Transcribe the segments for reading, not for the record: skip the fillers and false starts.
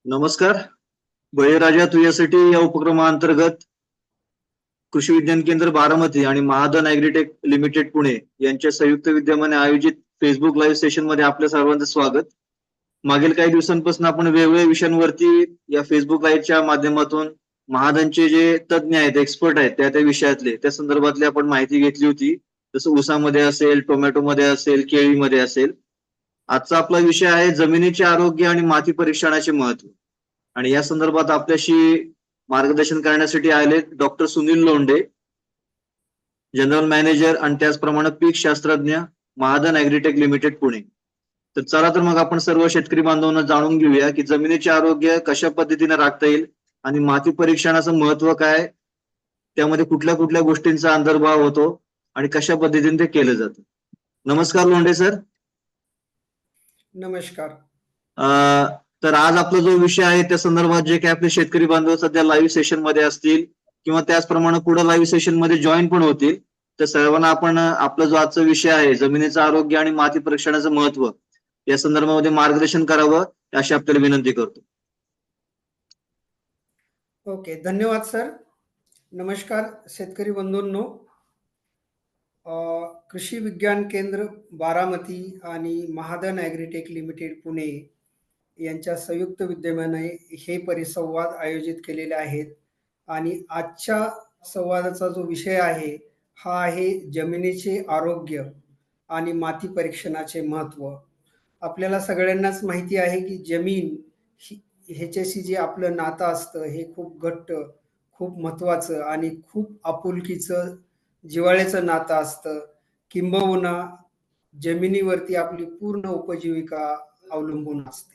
नमस्कार. बळीराजा तुझ्यासाठी या उपक्रमाअंतर्गत कृषी विज्ञान केंद्र बारामती आणि महाधन ॲग्रीटेक लिमिटेड पुणे यांच्या संयुक्त विद्यमाने आयोजित फेसबुक लाईव्ह सेशन मध्ये आपल्या सर्वांचं स्वागत. मागील काही दिवसांपासून आपण वेगवेगळ्या विषयांवरती या फेसबुक लाईव्हच्या माध्यमातून महाधनचे जे तज्ज्ञ आहेत, एक्सपर्ट आहेत त्या विषयातले त्या संदर्भातली आपण माहिती घेतली होती. जसं ऊसामध्ये असेल, टोमॅटोमध्ये असेल, केळीमध्ये असेल. आजचा आपला विषय आहे जमिनीचे आरोग्य आणि माती परीक्षणाचे महत्व. आणि या संदर्भात आपल्याशी मार्गदर्शन करण्यासाठी आले doctor Sunil Londhe, general manager आणि त्याचप्रमाणे पीक शास्त्रज्ञ, महाधन ॲग्रीटेक लिमिटेड पुणे. तर चला तर मग आपण सर्व शेतकरी बांधवांना जाणून घेऊया की जमिनीचे आरोग्य कशा पद्धतीने राखता येईल आणि माती परीक्षणाचं महत्व काय, त्यामध्ये कुठल्या कुठल्या गोष्टींचा अंतर्भाव होतो आणि कशा पद्धतीने ते केलं जातं. नमस्कार लोंढे सर. नमस्कार. तर आज आपला जो विषय आहे त्या संदर्भात जे काही आपले शेतकरी बांधव सध्या लाईव्ह सेशन मध्ये असतील किंवा त्याचप्रमाणे पुढे लाईव्ह सेशन मध्ये जॉईन पण होतील, तर सर्वांना आपण आपला जो आजचा विषय आहे जमिनीचं आरोग्य आणि माती परीक्षणाचं महत्व या संदर्भामध्ये मार्गदर्शन करावं अशी आपल्याला विनंती करतो. ओके, धन्यवाद सर. नमस्कार शेतकरी बंधूंनो. कृषी विज्ञान केंद्र बारामती आणि महाधन ॲग्रीटेक लिमिटेड पुणे यांच्या संयुक्त विद्यमाने हे परिसंवाद आयोजित केलेले आहेत. आणि आजच्या संवादाचा जो विषय आहे हा आहे जमिनीचे आरोग्य आणि माती परीक्षणाचे महत्त्व. आपल्याला सगळ्यांनाच माहिती आहे की जमीन ह्याच्याशी जे आपलं नातं असतं हे खूप घट्ट, खूप महत्त्वाचं आणि खूप आपुलकीचं, जिव्हाळ्याचं नातं असतं. किंबहुना जमिनीवरती आपली पूर्ण उपजीविका अवलंबून असते.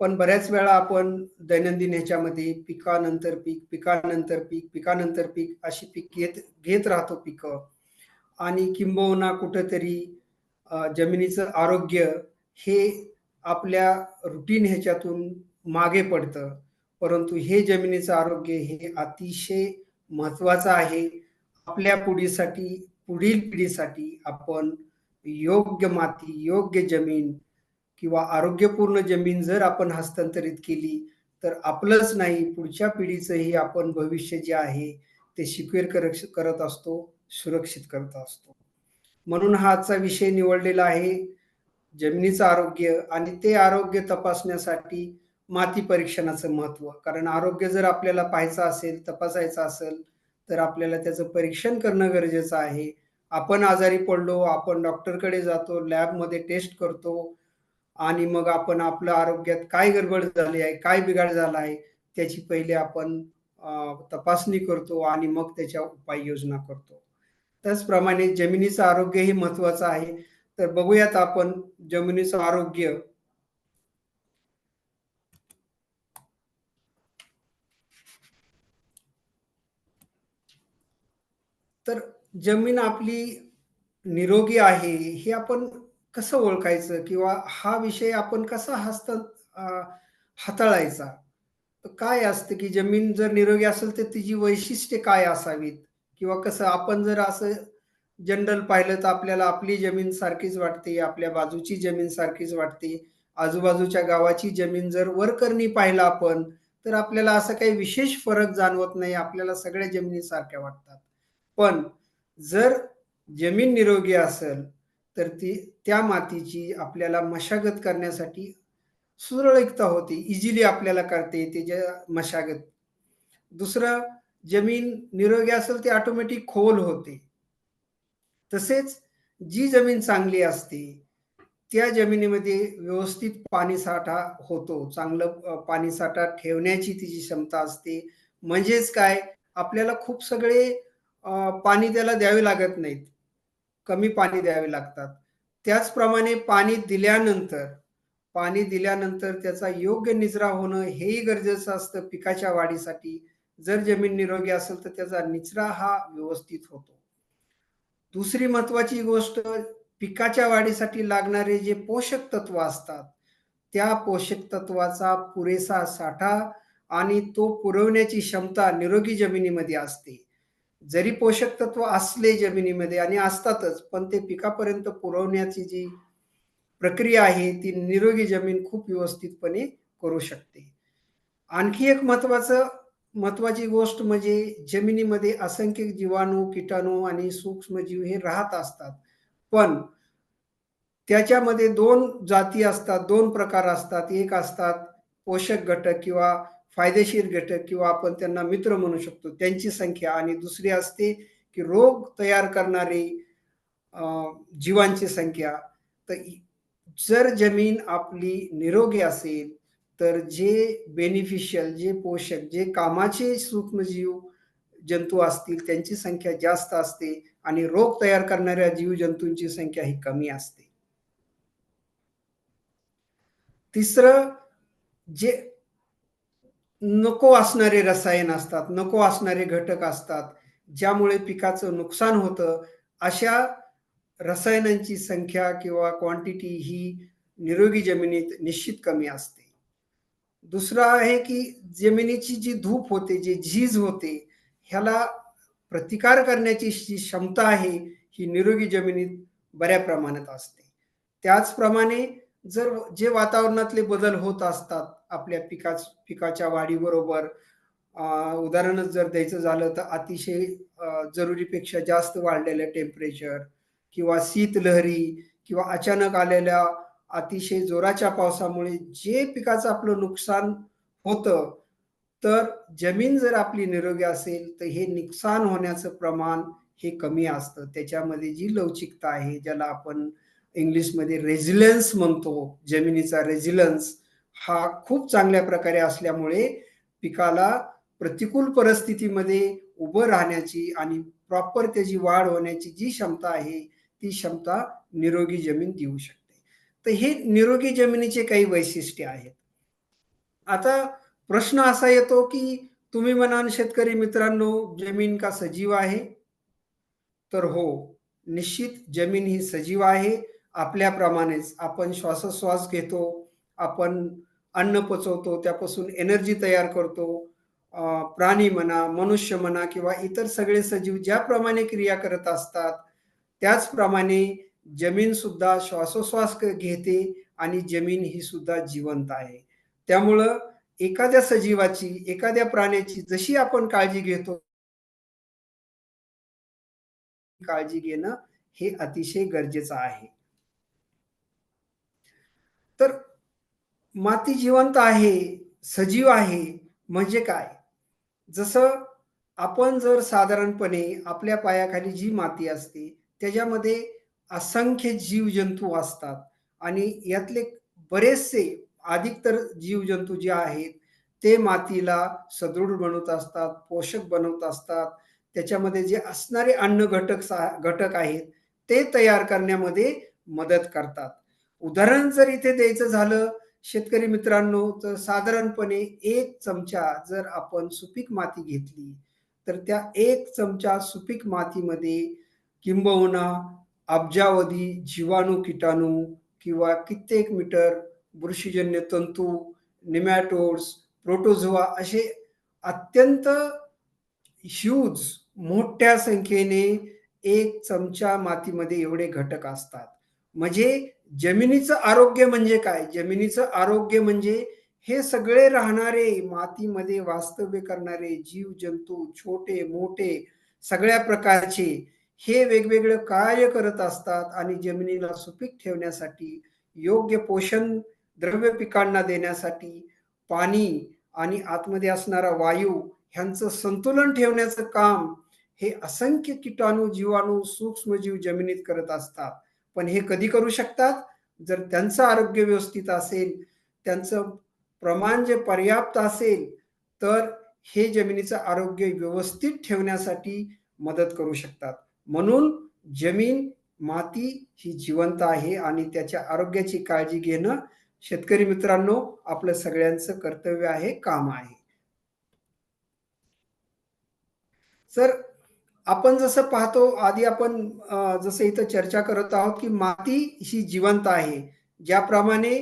पण बऱ्याच वेळा आपण दैनंदिन ह्याच्यामध्ये पिकानंतर पीक, पिकानंतर पीक, पिकानंतर पीक अशी पीक घेत राहतो पिकं. आणि किंबहुना कुठंतरी जमिनीचं आरोग्य हे आपल्या रुटीन ह्याच्यातून मागे पडतं. परंतु हे जमिनीचं आरोग्य हे अतिशय महत्त्वाचं आहे. आपल्या पुढील पिढीसाठी आपण योग्य माती, योग्य जमीन किंवा आरोग्यपूर्ण जमीन जर आपण हस्तांतरित केली तर आपलंच नाही पुढच्या पिढीचंही आपण भविष्य जे आहे ते सिक्युअर करत असतो, सुरक्षित करत असतो. म्हणून हा आजचा विषय निवडलेला आहे जमिनीचं आरोग्य आणि ते आरोग्य तपासण्यासाठी माती परीक्षणाचं महत्त्व. कारण आरोग्य जर आपल्याला पाहायचं असेल, तपासायचं असेल तर आपल्याला त्याचं परीक्षण करणं गरजेचं आहे. आपण आजारी पडलो, आपण डॉक्टरकडे जातो, लॅबमध्ये टेस्ट करतो आणि मग आपण आपल्या आरोग्यात काय गडबड झाली आहे, काय बिघाड झाला आहे त्याची पहिले आपण तपासणी करतो आणि मग त्याच्या उपाययोजना करतो. त्याचप्रमाणे जमिनीचं आरोग्य हे महत्त्वाचं आहे. तर बघूयात आपण जमिनीचं आरोग्य. तर जमीन आपली निरोगी आहे हे आपण कसं ओळखायचं किंवा हा विषय आपण कसा हाताळायचा. काय असतं की जमीन जर निरोगी असेल तर तिची वैशिष्ट्ये काय असावीत किंवा कसं. आपण जर असं जनरल पाहिलं तर आपल्याला आपली जमीन सारखीच वाटते, आपल्या बाजूची जमीन सारखीच वाटते, आजूबाजूच्या गावाची जमीन जर वरकरणी पाहिलं आपण तर आपल्याला असं काही विशेष फरक जाणवत नाही, आपल्याला सगळ्या जमिनी सारख्या वाटतात. पण जर जमीन निरोगी असेल तर त्या मातीची आपल्याला मशागत करण्यासाठी सुरळीतता होते, इझिली आपल्याला करते त्याच्या मशागत. दुसरं, जमीन निरोगी असेल ती ऑटोमॅटिक खोल होते. तसेच जी जमीन चांगली असते त्या जमिनीमध्ये व्यवस्थित पाणीसाठा होतो, चांगलं पाणीसाठा ठेवण्याची तिची क्षमता असते. म्हणजेच काय, आपल्याला खूप सगळे पाणी त्याला द्यावे लागत नाहीत, कमी पाणी द्यावे लागतात. त्याचप्रमाणे पाणी दिल्यानंतर त्याचा योग्य निचरा होणं हेही गरजेचं असतं पिकाच्या वाढीसाठी. जर जमीन निरोगी असेल तर त्याचा निचरा हा व्यवस्थित होतो. दुसरी महत्वाची गोष्ट, पिकाच्या वाढीसाठी लागणारे जे पोषक तत्व असतात त्या पोषक तत्वाचा पुरेसा साठा आणि तो पुरवण्याची क्षमता निरोगी जमिनीमध्ये असते. जरी पोषक तत्व असले जमिनीमध्ये आणि असतातच, पण ते पिकापर्यंत पुरवण्याची जी प्रक्रिया आहे ती निरोगी जमीन खूप व्यवस्थितपणे करू शकते. आणखी एक महत्वाची गोष्ट म्हणजे जमिनीमध्ये असंख्य जीवाणू, किटाणू आणि सूक्ष्मजीव हे राहत असतात. पण त्याच्यामध्ये 2 जाती असतात, 2 प्रकार असतात. एक असतात पोषक घटक किंवा फायदेशीर घटक किंवा आपण त्यांना मित्र म्हणू शकतो, त्यांची संख्या आणि दुसरी असते, की रोग तयार करणारे अ, जीवांची संख्या. तर जर जमीन आपली निरोगी असेल, तर जे बेनिफिशियल, जे पोषक, जे कामाचे सूक्ष्मजीव जंतू असतील त्यांची संख्या जास्त असते आणि रोग तयार करणाऱ्या जीवजंतूंची संख्या ही कमी असते. तिसरं जे नको असणारे रसायन असतात, नको असणारे घटक असतात, ज्यामुळे पिकाचं नुकसान होतं, अशा रसायनांची संख्या किंवा क्वांटिटी ही निरोगी जमिनीत निश्चित कमी असते. दुसरं आहे, की जमिनीची जी धूप होते, जी झीज होते, ह्याला प्रतिकार करण्याची जी क्षमता आहे, ही निरोगी जमिनीत बऱ्या प्रमाणात असते. त्याचप्रमाणे जर जे वातावरणातले बदल होत असतात आपल्या पिकाच्या वाढीबरोबर, उदाहरणच जर द्यायचं झालं तर अतिशय जरुरीपेक्षा जास्त वाढलेलं टेम्परेचर किंवा शीतलहरी किंवा अचानक आलेल्या अतिशय जोराच्या पावसामुळे जे पिकाचं आपलं नुकसान होतं, तर जमीन जर आपली निरोगी असेल, तर हे नुकसान होण्याचं प्रमाण हे कमी असतं. त्याच्यामध्ये जी लवचिकता आहे, ज्याला आपण इंग्लिशमध्ये रेझिलियन्स म्हणतो, जमिनीचा रेझिलियन्स हा खूप चांगल्या प्रकारे असल्यामुळे पिकाला प्रतिकूल परिस्थितीमध्ये उभं राहण्याची आणि प्रॉपर त्याची वाढ होण्याची जी क्षमता आहे, ती क्षमता निरोगी जमीन देऊ शकते. तर हे निरोगी जमिनीचे काही वैशिष्ट्य आहेत. आता प्रश्न असा येतो, की तुम्ही म्हणाल शेतकरी मित्रांनो, जमीन का सजीव आहे? तर हो, निश्चित जमीन ही सजीव आहे. आपल्याप्रमाणेच आपण श्वासोश्वास घेतो, आपण अन्न पचवतो, त्यापासून एनर्जी तयार करतो. प्राणी म्हणा, मनुष्य म्हणा किंवा इतर सगळे सजीव ज्याप्रमाणे क्रिया करत असतात, त्याचप्रमाणे जमीनसुद्धा श्वासोश्वास घेते आणि जमीन ही सुद्धा जिवंत आहे. त्यामुळं एखाद्या सजीवाची, एखाद्या प्राण्याची जशी आपण काळजी घेतो, काळजी घेणं हे अतिशय गरजेचं आहे. तर माती जिवंत आहे, सजीव आहे म्हणजे काय? जसं आपण जर साधारणपणे आपल्या पायाखाली जी माती असते, त्याच्यामध्ये असंख्य जीवजंतू असतात आणि यातले बरेचसे अधिकतर जीवजंतू जे आहेत, ते मातीला सदृढ बनवत असतात, पोषक बनवत असतात. त्याच्यामध्ये जे असणारे अन्न घटक आहेत, ते तयार करण्यामध्ये मदत करतात. उदाहरण जर इथे द्यायचं झालं शेतकरी मित्रांनो, तर साधारणपणे 1 चमचा जर आपण सुपीक माती घेतली, तर त्या 1 चमचा सुपीक मातीमध्ये किंबहुना अब्जावधी जीवाणू, किटाणू किंवा कित्येक मीटर बुरशीजन्य तंतू, नेमॅटोड्स, प्रोटोझोआ असे अत्यंत ह्यूज मोठ्या संख्येने 1 चमचा मातीमध्ये एवढे घटक असतात. म्हणजे जमिनीचं आरोग्य म्हणजे काय? जमिनीचं आरोग्य म्हणजे हे सगळे राहणारे मातीमध्ये वास्तव्य करणारे जीव-जंतू, छोटे-मोठे सगळ्या प्रकारचे हे वेगवेगळं कार्य करत असतात आणि जमिनीला सुपीक ठेवण्यासाठी, योग्य पोषण द्रव्य पिकांना देण्यासाठी, पाणी आणि आतमध्ये असणारा वायू ह्यांचं संतुलन ठेवण्याचं काम हे असंख्य किटाणू, जीवाणू, सूक्ष्मजीव जमिनीत करत असतात. पण हे कधी करू शकतात? जर त्यांचं आरोग्य व्यवस्थित असेल, त्यांचं प्रमाण जे पर्याप्त असेल, तर हे जमिनीचं आरोग्य व्यवस्थित ठेवण्यासाठी मदत करू शकतात. म्हणून जमीन, माती ही जिवंत आहे आणि त्याच्या आरोग्याची काळजी घेणं शेतकरी मित्रांनो, आपलं सगळ्यांचं कर्तव्य आहे, काम आहे. सर, आपण जसं पाहतो आधी आपण जसं इथं चर्चा करत आहोत, की माती ही जिवंत आहे. ज्याप्रमाणे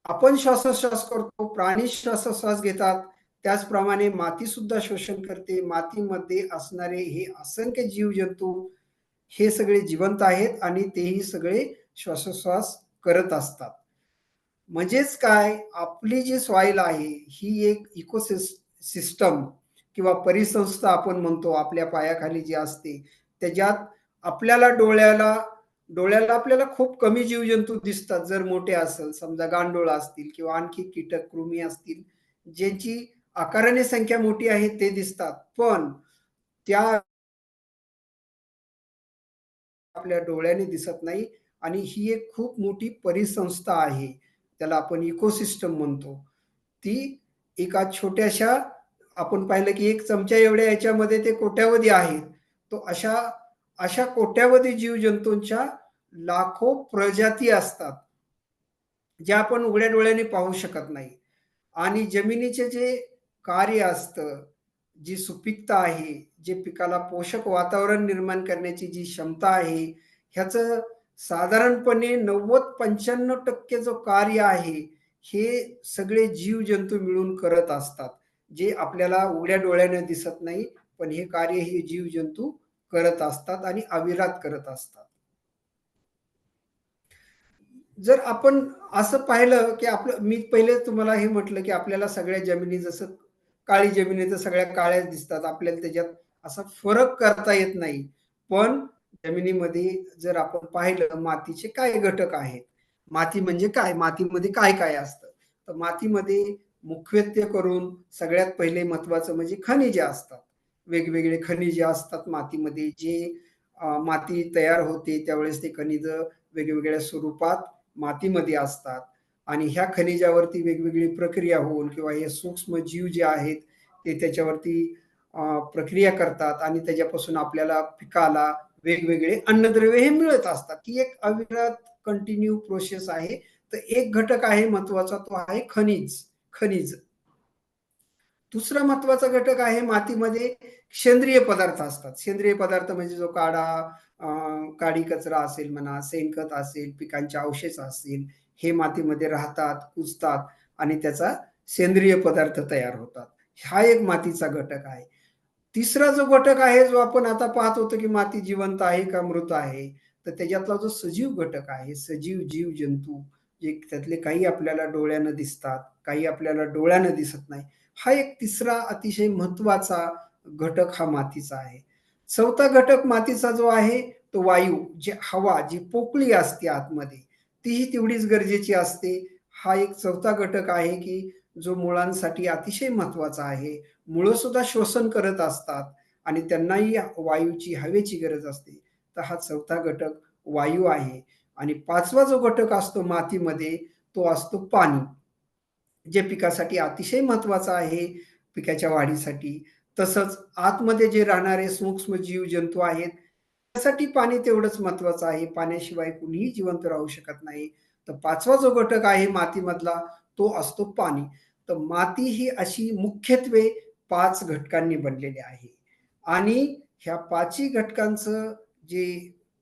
आपण श्वासोश्वास करतो, प्राणी श्वासोश्वास घेतात, त्याचप्रमाणे मातीसुद्धा शोषण करते. मातीमध्ये असणारे हे असंख्य जीवजंतू हे सगळे जिवंत आहेत आणि तेही सगळे श्वासोश्वास करत असतात. म्हणजेच काय, आपली जी सॉइल आहे ही एक सिस्टम किंवा परिसंस्था आपण म्हणतो आपल्या पायाखाली जी असते, त्याच्यात आपल्याला डोळ्याला आपल्याला खूप कमी जीवजंतू दिसतात. जर मोठे असेल, समजा गांडूळ असतील किंवा आणखी कीटक, कृमी असतील, ज्यांची आकाराने संख्या मोठी आहे ते दिसतात. पण त्या आपल्या डोळ्याने दिसत नाही आणि ही एक खूप मोठी परिसंस्था आहे. त्याला आपण इकोसिस्टम म्हणतो. ती एका छोट्याशा आपण पाहिलं की एक चमचा एवढ्या याच्यामध्ये ते कोट्यावधी आहेत. तो अशा अशा कोट्यावधी जीवजंतूंच्या लाखो प्रजाती असतात, ज्या आपण उघड्या डोळ्याने पाहू शकत नाही. आणि जमिनीचे जे कार्य असतं, जी सुपीकता आहे, जे पिकाला पोषक वातावरण निर्माण करण्याची जी क्षमता आहे, ह्याचं साधारणपणे 90-95% जो कार्य आहे, हे सगळे जीवजंतू मिळून करत असतात. जे आपल्याला उघड्या डोळ्याने दिसत नाही, पण हे कार्य हे जीवजंतू करत असतात आणि अविरात करत असतात. जर आपण असं पाहिलं, की आपलं मी पहिले तुम्हाला हे म्हटलं, की आपल्याला सगळ्या जमिनी जसं काळी जमीन आहे तर सगळ्या काळ्याच दिसतात. आपल्याला त्याच्यात असा फरक करता येत नाही. पण जमिनीमध्ये जर आपण पाहिलं मातीचे काय घटक आहेत. माती म्हणजे काय? मातीमध्ये काय-काय असतं? तर मातीमध्ये मुख्यत्वे करून सगळ्यात पहिले महत्त्वाचं म्हणजे खनिजे असतात. वेगवेगळे खनिजे असतात मातीमध्ये जे माती तयार होते त्यावेळेस ते खनिजं वेगवेगळ्या स्वरूपात मातीमध्ये असतात आणि ह्या खनिजावरती वेगवेगळी प्रक्रिया होऊन किंवा हे सूक्ष्म जीव जे आहेत ते त्याच्यावरती प्रक्रिया करतात आणि त्याच्यापासून आपल्याला पिकाला वेगवेगळे अन्नद्रव्य हे मिळत असतात. ही एक अविरत कंटिन्यू प्रोसेस आहे. तर एक घटक आहे महत्वाचा तो आहे खनिज. दुसरा महत्वाचा घटक आहे मातीमध्ये सेंद्रिय पदार्थ असतात. सेंद्रिय पदार्थ म्हणजे जो अ, काडी कचरा असेल म्हणा, शेणखत असेल, पिकांचे अवशेष असतील, हे मातीमध्ये राहतात, कुजतात आणि त्याचा सेंद्रिय पदार्थ तयार होतात. हा एक मातीचा घटक आहे. तिसरा जो घटक आहे, जो आपण आता पाहत होतो, की माती जिवंत आहे का मृत आहे? तर त्याच्यातला जो सजीव घटक आहे, सजीव जीव-जंतू, जे त्यातले काही आपल्याला डोळ्यानं दिसतात, काही आपल्याला डोळ्यानं दिसत नाही. हा एक तिसरा अतिशय महत्त्वाचा घटक हा मातीचा आहे. चौथा घटक मातीचा जो आहे, तो वायू, जी हवा, जी पोकळी असते आतमध्ये, तीही तेवढीच गरजेची असते. हा एक चौथा घटक आहे, की जो मुळांसाठी अतिशय महत्त्वाचा आहे. मुळं सुद्धा श्वसन करत असतात आणि त्यांनाही वायूची, हवेची गरज असते. तर हा चौथा घटक वायू आहे आणि 5वा जो घटक असतो मातीमध्ये तो असतो पाणी. जे पिकासाठी अतिशय महत्त्वाचं आहे, पिकाच्या वाढीसाठी. तसंच आतमध्ये जे राहणारे सूक्ष्म जीव-जंतू आहेत, त्यासाठी पाणी तेवढंच महत्त्वाचं आहे. पाण्याशिवाय कुणीही जिवंत राहू शकत नाही. तर 5वा जो घटक आहे मातीमधला तो असतो पाणी. तर माती ही अशी मुख्यत्वे 5 घटकांनी बनलेली आहे आणि ह्या 5ही घटकांचं जे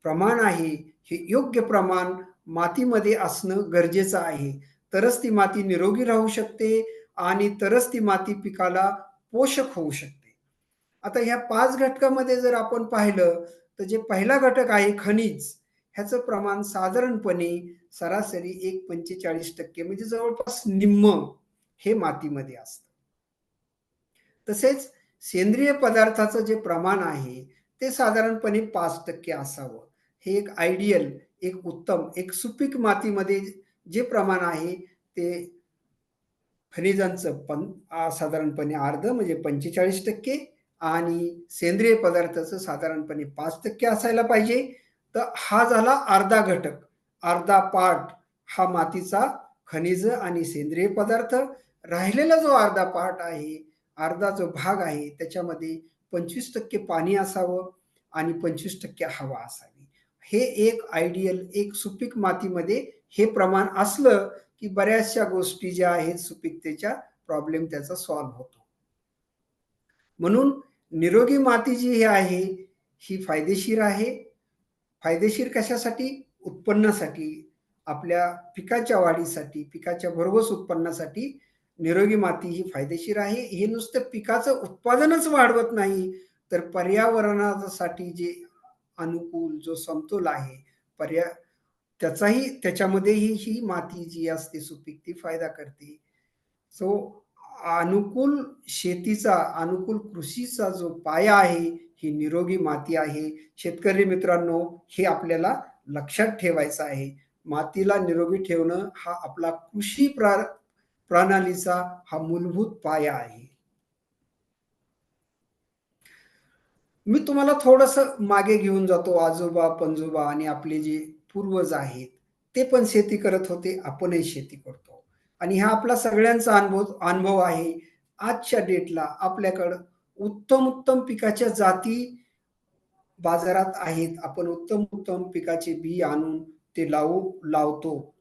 प्रमाण आहे, हे योग्य प्रमाण मातीमध्ये असणं गरजेचं आहे. तरच ती माती निरोगी राहू शकते आणि तरच ती माती पिकाला पोषक होऊ शकते. आता ह्या 5 घटकामध्ये जर आपण पाहिलं, तर जे पहिला घटक आहे खनिज, ह्याचं प्रमाण साधारणपणे सरासरी एक 45% म्हणजे जवळपास निम्म हे मातीमध्ये असतं. तसेच सेंद्रिय पदार्थाचं जे प्रमाण आहे, ते साधारणपणे 5% असावं. हे एक आयडियल, एक उत्तम, एक सुपीक मातीमध्ये जे प्रमाण आहे, ते खनिजांचं साधारणपणे अर्ध म्हणजे 45% आणि सेंद्रिय पदार्थाचं साधारणपणे 5% असायला पाहिजे. तर हा झाला अर्धा घटक. अर्धा पार्ट हा मातीचा खनिज आणि सेंद्रिय पदार्थ. राहिलेला जो अर्धा पार्ट आहे, अर्धा जो भाग आहे त्याच्यामध्ये 25% पाणी असावं आणि 25% हवा असावी. हे एक आयडियल, एक सुपीक मातीमध्ये हे प्रमाण असलं की बऱ्याचशा गोष्टी ज्या आहेत सुपीकतेच्या प्रॉब्लेम त्याचा सॉल्व्ह होतो. म्हणून निरोगी माती जी ही आहे, ही फायदेशीर आहे. फायदेशीर कशासाठी? उत्पन्नासाठी, आपल्या पिकाच्या वाढीसाठी, पिकाच्या भरघोस उत्पन्नासाठी निरोगी माती ही फायदेशीर आहे. हे नुसतं पिकाचं उत्पादनच वाढवत नाही, तर पर्यावरणासाठी जे अनुकूल जो समतोल आहे, पर्या त्याच्यामध्येही ही माती जी असते सुपीक ती फायदा करते. सो अनुकूल शेतीचा, अनुकूल कृषीचा जो पाया आहे, ही निरोगी माती आहे. शेतकरी मित्रांनो, हे आपल्याला लक्षात ठेवायचं आहे. मातीला निरोगी ठेवणं हा आपला कृषी प्रणालीचा हा मूलभूत पाया आहे. मी तुम्हाला थोडंसं मागे घेऊन जातो. आजोबा, पणजोबा आणि आपले जे पूर्वज आहेत, ते पण शेती करत होते. आपणही शेती करतो आणि हा आपला सगळ्यांचा अनुभव अनुभव आहे. आजच्या डेटला आपल्याकडं उत्तम-उत्तम पिकाच्या जाती बाजारात आहेत. आपण उत्तम-उत्तम पिकाचे बी आणून ते लावतो.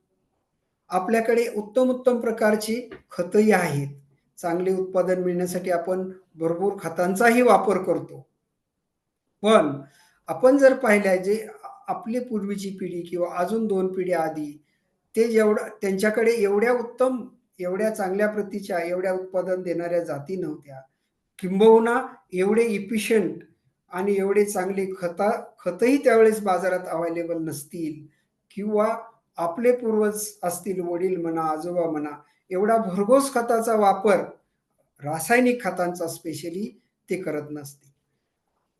आपल्याकडे उत्तम-उत्तम प्रकारची खतही आहेत. चांगले उत्पादन मिळण्यासाठी आपण भरपूर खतांचाही वापर करतो. पण आपण जर पाहिलं जे आपली पूर्वीची पिढी किंवा अजून 2 पिढ्या आधी ते जेवढं त्यांच्याकडे एवढ्या चांगल्या प्रतीच्या, एवढ्या उत्पादन देणाऱ्या जाती नव्हत्या. किंबहुना एवढे इफिशियंट आणि एवढे चांगले खतही त्यावेळेस बाजारात अवेलेबल नसतील किंवा आपले पूर्वज असतील, वडील म्हणा, आजोबा म्हणा, एवढा भरघोस खताचा वापर, रासायनिक खतांचा स्पेशली ते करत नसतील.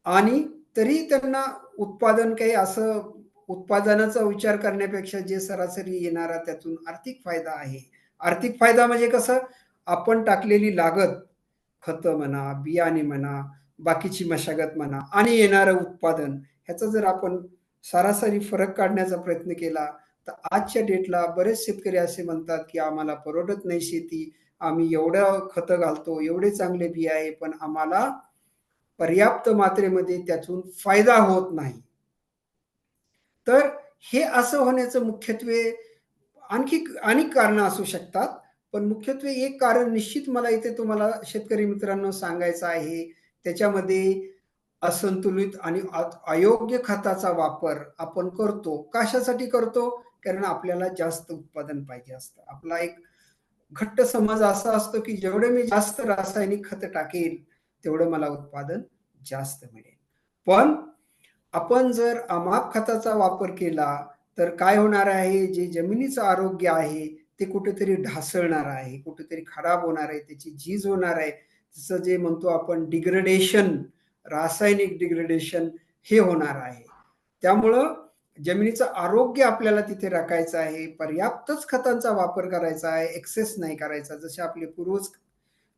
आणि तरी त्यांना उत्पादन काही असं उत्पादनाचा विचार करण्यापेक्षा जे सरासरी येणारा त्यातून आर्थिक फायदा आहे. आर्थिक फायदा म्हणजे कसं? आपण टाकलेली लागत, खतं म्हणा, बियाणे म्हणा, बाकीची मशागत म्हणा आणि येणारं उत्पादन ह्याचा जर आपण सरासरी फरक काढण्याचा प्रयत्न केला, तर आजच्या डेटला बरेच शेतकरी असे म्हणतात, की आम्हाला परवडत नाही शेती. आम्ही एवढं खतं घालतो, एवढे चांगले बी आहे, पण आम्हाला पर्याप्त मात्रेमध्ये त्यातून फायदा होत नाही. तर हे असं होण्याचं मुख्यत्वे आणखी अनेक कारणं असू शकतात. पण मुख्यत्वे एक कारण निश्चित मला इथे तुम्हाला शेतकरी मित्रांनो सांगायचं आहे. त्याच्यामध्ये असंतुलित आणि अयोग्य खताचा वापर आपण करतो. कशासाठी करतो? कारण आपल्याला जास्त उत्पादन पाहिजे असतं. आपला एक घट्ट समज असा असतो, की जेवढं मी जास्त रासायनिक खतं टाकेल, तेवढं मला उत्पादन जास्त मिळेल. पण आपण जर अमाप खताचा वापर केला, तर काय होणार आहे, जे जमिनीचं आरोग्य आहे, ते कुठेतरी ढासळणार आहे, कुठेतरी खराब होणार आहे, त्याची झीज होणार आहे. जसं जे म्हणतो आपण डिग्रेडेशन, रासायनिक डिग्रेडेशन हे होणार आहे. त्यामुळं जमिनीचं आरोग्य आपल्याला तिथे राखायचं आहे. पर्याप्तच खतांचा वापर करायचा आहे, एक्सेस नाही करायचा. जसे आपले पूर्वज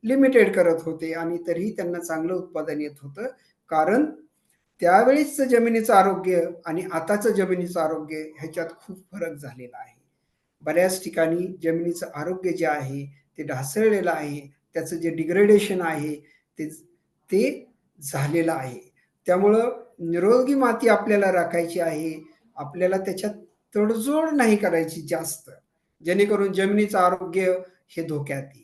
लिमिटेड करत होते आणि तरीही त्यांना चांगलं उत्पादन येत होतं. कारण त्यावेळीचं जमिनीचं आरोग्य आणि आताचं जमिनीचं आरोग्य ह्याच्यात खूप फरक झालेला आहे. बऱ्याच ठिकाणी जमिनीचं आरोग्य जे आहे ते ढासळलेलं आहे. त्याचं जे डिग्रेडेशन आहे ते ते झालेलं आहे. त्यामुळं निरोगी माती आपल्याला राखायची आहे. आपल्याला त्याच्यात तडजोड नाही करायची जास्त, जेणेकरून जमिनीचं आरोग्य हे धोक्यात येईल.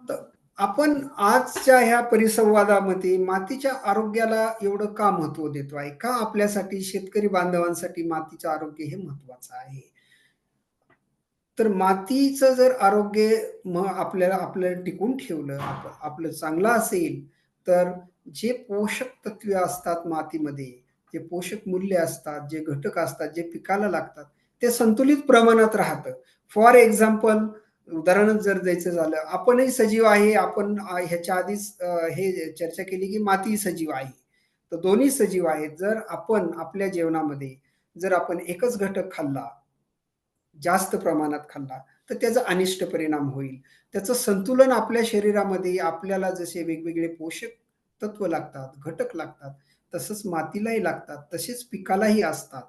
तर आपण आजच्या ह्या परिसंवादामध्ये मातीच्या आरोग्याला एवढं का महत्त्व देतो आहे? का आपल्यासाठी शेतकरी बांधवांसाठी मातीचं आरोग्य हे महत्त्वाचं आहे? तर मातीचं जर आरोग्य आपल्याला टिकवून ठेवलं, आपलं चांगलं असेल, तर जे पोषक तत्वे असतात मातीमध्ये, जे पोषक मूल्य असतात, जे घटक असतात, जे पिकाला लागतात, ते संतुलित प्रमाणात राहतं. फॉर एक्झाम्पल उदाहरणच जर द्यायचं झालं, आपणही सजीव आहे. आपण ह्याच्या आधीच हे चर्चा केली, की माती सजीव आहे. तर दोन्ही सजीव आहेत. जर आपण आपल्या जेवणामध्ये जर आपण एकच घटक खाल्ला, जास्त प्रमाणात खाल्ला, तर त्याचा अनिष्ट परिणाम होईल. त्याचं संतुलन आपल्या शरीरामध्ये आपल्याला जसे वेगवेगळे पोषक तत्व लागतात, घटक लागतात, तसंच मातीलाही लागतात, तसेच पिकालाही असतात.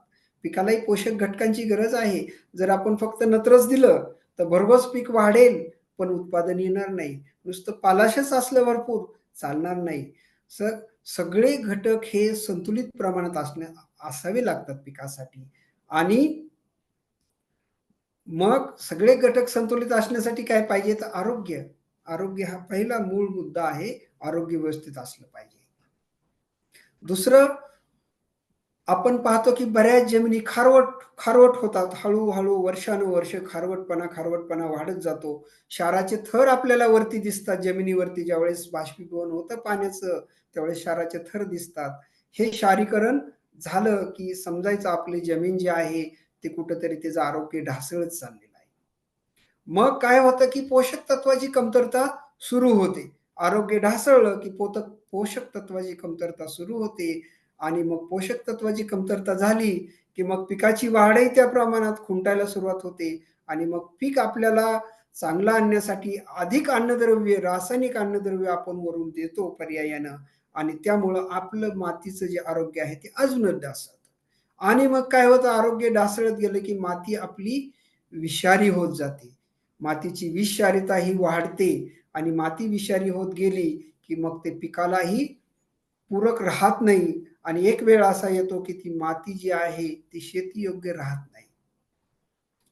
पिकालाही पोषक घटकांची गरज आहे. जर आपण फक्त नत्रच दिलं, तर भरघोस पीक वाढेल, पण उत्पादन येणार नाही. नुसतं पालाशच असलं भरपूर, चालणार नाही. स सगळे घटक हे संतुलित प्रमाणात असावे लागतात पिकासाठी आणि मग सगळे घटक संतुलित असण्यासाठी काय पाहिजे? तर आरोग्य. आरोग्य हा पहिला मूळ मुद्दा आहे. आरोग्य व्यवस्थित असलं पाहिजे. दुसरं आपण पाहतो की बऱ्याच जमिनी खारवट होतात. हळू-हळू वर्षानुवर्ष खारवटपणा वाढत जातो. क्षाराचे थर आपल्याला वरती दिसतात जमिनीवरती ज्यावेळेस बाष्पीभवन होतं पाण्याचं, त्यावेळेस क्षाराचे थर दिसतात. हे क्षारीकरण झालं, की समजायचं आपली जमीन जी आहे, ते कुठेतरी त्याचं आरोग्य ढासळत चाललेलं आहे. मग काय होतं, की पोषक तत्वाची कमतरता सुरू होते. आरोग्य ढासळलं, की पोषक तत्वाची कमतरता सुरू होते आणि मग पोषक तत्वाची कमतरता झाली, की मग पिकाची वाढही त्या प्रमाणात खुंटायला सुरुवात होते आणि मग पीक आपल्याला चांगलं आणण्यासाठी अधिक अन्नद्रव्य, रासायनिक अन्नद्रव्य आपण वरून देतो पर्यायानं आणि त्यामुळं आपलं मातीचं जे आरोग्य आहे ते अजूनच ढासळतं. आणि मग काय होतं आरोग्य ढासळत गेलं, की माती आपली विषारी होत जाते. मातीची विषारीता ही वाढते आणि माती विषारी होत गेली, की मग ते पिकालाही पूरक राहत नाही आणि एक वेळ असा येतो, की ती माती जी आहे ती शेतीयोग्य राहत नाही.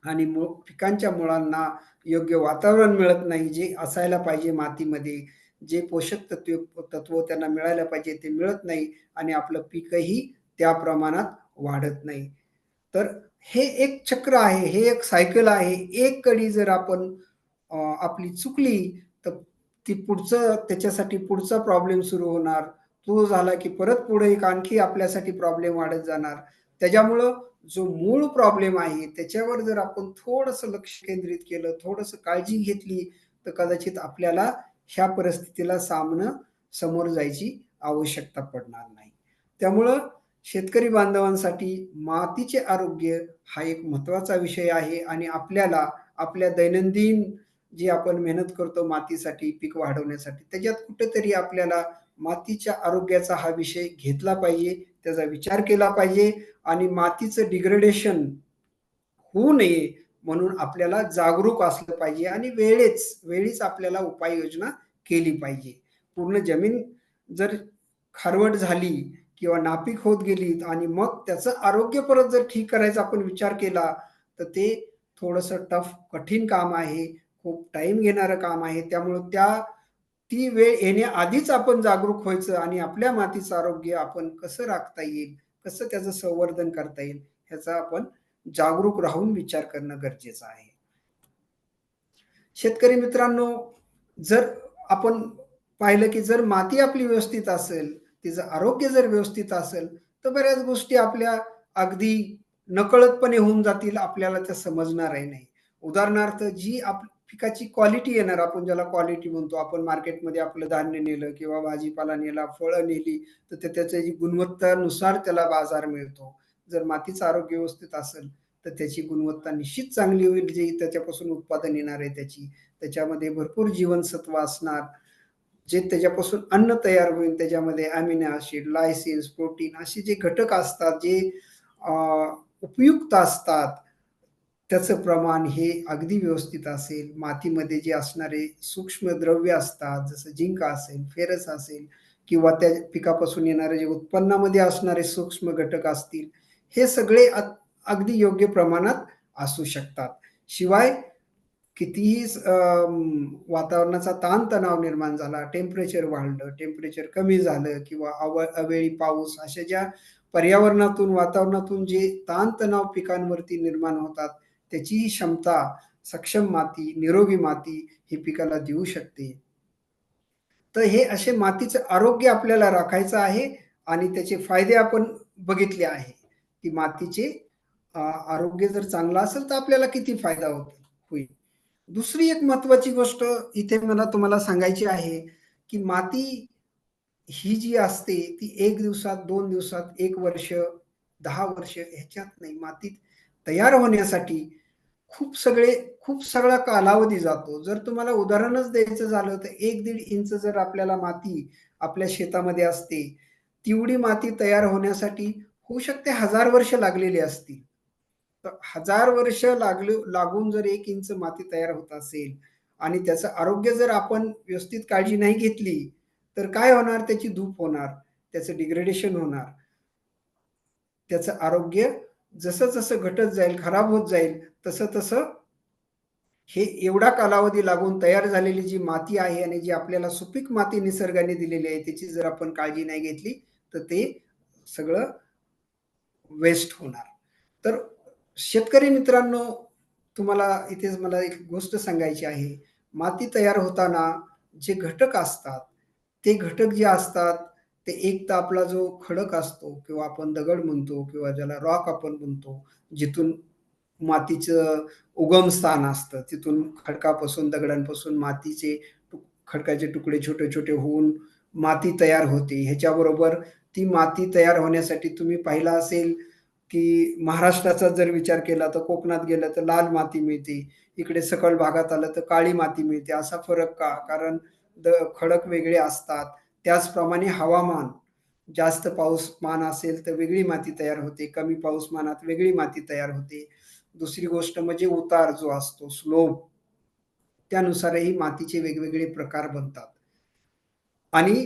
आणि पिकांच्या मुळांना योग्य वातावरण मिळत नाही, जे असायला पाहिजे मातीमध्ये. जे पोषक तत्व त्यांना मिळायला पाहिजे ते मिळत नाही आणि आपलं पीकही त्या प्रमाणात वाढत नाही. तर हे एक चक्र आहे, हे एक सायकल आहे. एक कडी जर आपण आपली चुकली, तर ती पुढचं त्याच्यासाठी पुढचा प्रॉब्लेम सुरू होणार. तो झाला की परत पुढे एक आणखी आपल्यासाठी प्रॉब्लेम वाढत जाणार. त्याच्यामुळं जो मूळ प्रॉब्लेम आहे त्याच्यावर जर आपण थोडंसं लक्ष केंद्रित केलं, थोडंसं काळजी घेतली, तर कदाचित आपल्याला ह्या परिस्थितीला समोर जायची आवश्यकता पडणार नाही. त्यामुळं शेतकरी बांधवांसाठी मातीचे आरोग्य हा एक महत्त्वाचा विषय आहे आणि आपल्याला आपल्या दैनंदिन जी आपण मेहनत करतो मातीसाठी, पीक वाढवण्यासाठी, त्याच्यात कुठेतरी आपल्याला मातीच्या आरोग्याचा हा विषय घेतला पाहिजे, त्याचा विचार केला पाहिजे आणि मातीचं डिग्रेडेशन होऊ नये म्हणून आपल्याला जागरूक असलं पाहिजे आणि वेळीच आपल्याला उपाययोजना केली पाहिजे. पूर्ण जमीन जर खारवट झाली किंवा नापीक होत गेली आणि मग त्याचं आरोग्य परत जर ठीक करायचा आपण विचार केला, तर ते थोडंसं कठीण काम आहे. खूप टाईम घेणारं काम आहे. त्यामुळं ती वेळ येण्याआधीच आपण जागरूक व्हायचं आणि आपल्या मातीचं आरोग्य आपण कसं राखता येईल, कसं त्याचं संवर्धन करता येईल, ह्याचा आपण जागरूक राहून विचार करणं गरजेचं आहे. शेतकरी मित्रांनो, जर आपण पाहिलं की जर माती आपली व्यवस्थित असेल, तिचं आरोग्य जर व्यवस्थित असेल, तर बऱ्याच गोष्टी आपल्या अगदी नकळतपणे होऊन जातील, आपल्याला त्या समजणारही नाही. उदाहरणार्थ जी पिकाची क्वालिटी येणार, आपण ज्याला क्वालिटी म्हणतो, आपण मार्केटमध्ये आपलं धान्य नेलं किंवा भाजीपाला नेला, फळं नेली, तर त्याची गुणवत्तानुसार त्याला बाजार मिळतो. जर मातीचं आरोग्य व्यवस्थित असेल, तर त्याची गुणवत्ता निश्चित चांगली होईल, जी त्याच्यापासून उत्पादन येणार आहे त्याची. त्याच्यामध्ये भरपूर जीवनसत्व असणार, जे त्याच्यापासून अन्न तयार होईल. त्याच्यामध्ये अमिनो ॲसिड, लायसिन्स, प्रोटीन असे जे घटक असतात, जे अ, उपयुक्त असतात, त्याचं प्रमाण हे अगदी व्यवस्थित असेल. मातीमध्ये जे असणारे सूक्ष्म द्रव्य असतात, जसं झिंक असेल, फेरस असेल किंवा त्या पिकापासून येणारे जे उत्पन्नामध्ये असणारे सूक्ष्म घटक असतील, हे सगळे अगदी योग्य प्रमाणात असू शकतात. शिवाय कितीही वातावरणाचा ताणतणाव निर्माण झाला, टेम्परेचर वाढलं, टेम्परेचर कमी झालं किंवा अवेळी पाऊस अशा ज्या पर्यावरणातून, वातावरणातून जे ताणतणाव पिकांवरती निर्माण होतात, त्याची ही क्षमता सक्षम माती, निरोगी माती ही पिकाला देऊ शकते. तर हे असे मातीचं आरोग्य आपल्याला राखायचं आहे आणि त्याचे फायदे आपण बघितले आहे, की मातीचे आरोग्य जर चांगलं असेल, तर आपल्याला किती फायदा होईल. दुसरी एक महत्त्वाची गोष्ट इथे मला तुम्हाला सांगायची आहे, की माती ही जी असते ती 1 दिवसात, 2 दिवसात, 1 वर्ष, 10 वर्ष ह्याच्यात नाही. मातीत तयार होण्यासाठी खूप सगळा कालावधी जातो. जर तुम्हाला उदाहरणच द्यायचं झालं तर 1-1.5 इंच जर आपल्याला माती आपल्या शेतामध्ये असते, तेवढी माती तयार होण्यासाठी होऊ शकते 1000 वर्ष लागलेली असतील. तर 1000 वर्ष लागून जर 1 इंच माती तयार होत असेल आणि त्याचं आरोग्य जर आपण व्यवस्थित काळजी नाही घेतली, तर काय होणार? त्याची धूप होणार, त्याचं डिग्रेडेशन होणार. त्याचं आरोग्य जसं-जसं घटत जाईल, खराब होत जाईल, तसं-तसं हे एवढा कालावधी लागून तयार झालेली जी माती आहे आणि जी आपल्याला सुपीक माती निसर्गाने दिलेली आहे, त्याची जर आपण काळजी नाही घेतली, तर ते सगळं वेस्ट होणार. तर शेतकरी मित्रांनो, तुम्हाला इथेच मला एक गोष्ट सांगायची आहे. माती तयार होताना जे घटक असतात, ते घटक जे असतात ते एक तर आपला जो खडक असतो किंवा आपण दगड म्हणतो किंवा ज्याला रॉक आपण म्हणतो, जिथून मातीचं उगमस्थान असतं. तिथून खडकापासून, दगडांपासून मातीचे खडकाचे तुकडे छोटे-छोटे होऊन माती तयार होते. ह्याच्याबरोबर ती माती तयार होण्यासाठी तुम्ही पाहिलं असेल, की महाराष्ट्राचा जर विचार केला तर कोकणात गेलं तर लाल माती मिळते. इकडे सखल भागात आलं तर काळी माती मिळते. असा फरक का? कारण खडक वेगळे असतात. त्याचप्रमाणे हवामान, जास्त पाऊसमान असेल तर वेगळी माती तयार होते, कमी पाऊसमानात वेगळी माती तयार होते. दुसरी गोष्ट म्हणजे उतार जो असतो, स्लोप, त्यानुसारही मातीचे वेगवेगळे प्रकार बनतात. आणि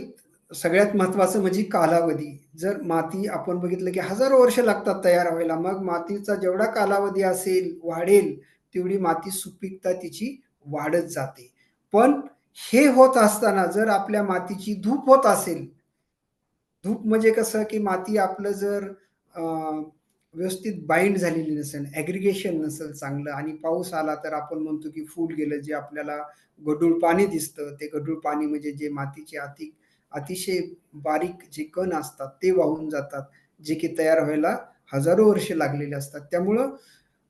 सगळ्यात महत्त्वाचं म्हणजे कालावधी. जर माती आपण बघितलं की हजारो वर्ष लागतात तयार व्हायला. मग मातीचा जेवढा कालावधी असेल, वाढेल, तेवढी माती सुपीकता तिची वाढत जाते. पण हे होत असताना जर आपल्या मातीची धूप होत असेल, धूप म्हणजे कसं, की माती आपलं जर अ, व्यवस्थित बाइंड झालेली नसेल, ॲग्रीगेशन नसेल चांगलं आणि पाऊस आला तर आपण म्हणतो, की फूल गेलं. जे आपल्याला गढूळ पाणी दिसतं, ते गढूळ पाणी म्हणजे जे मातीचे अतिशय बारीक जे कण असतात, ते वाहून जातात, जे की तयार व्हायला हजारो वर्षे लागलेले असतात. त्यामुळं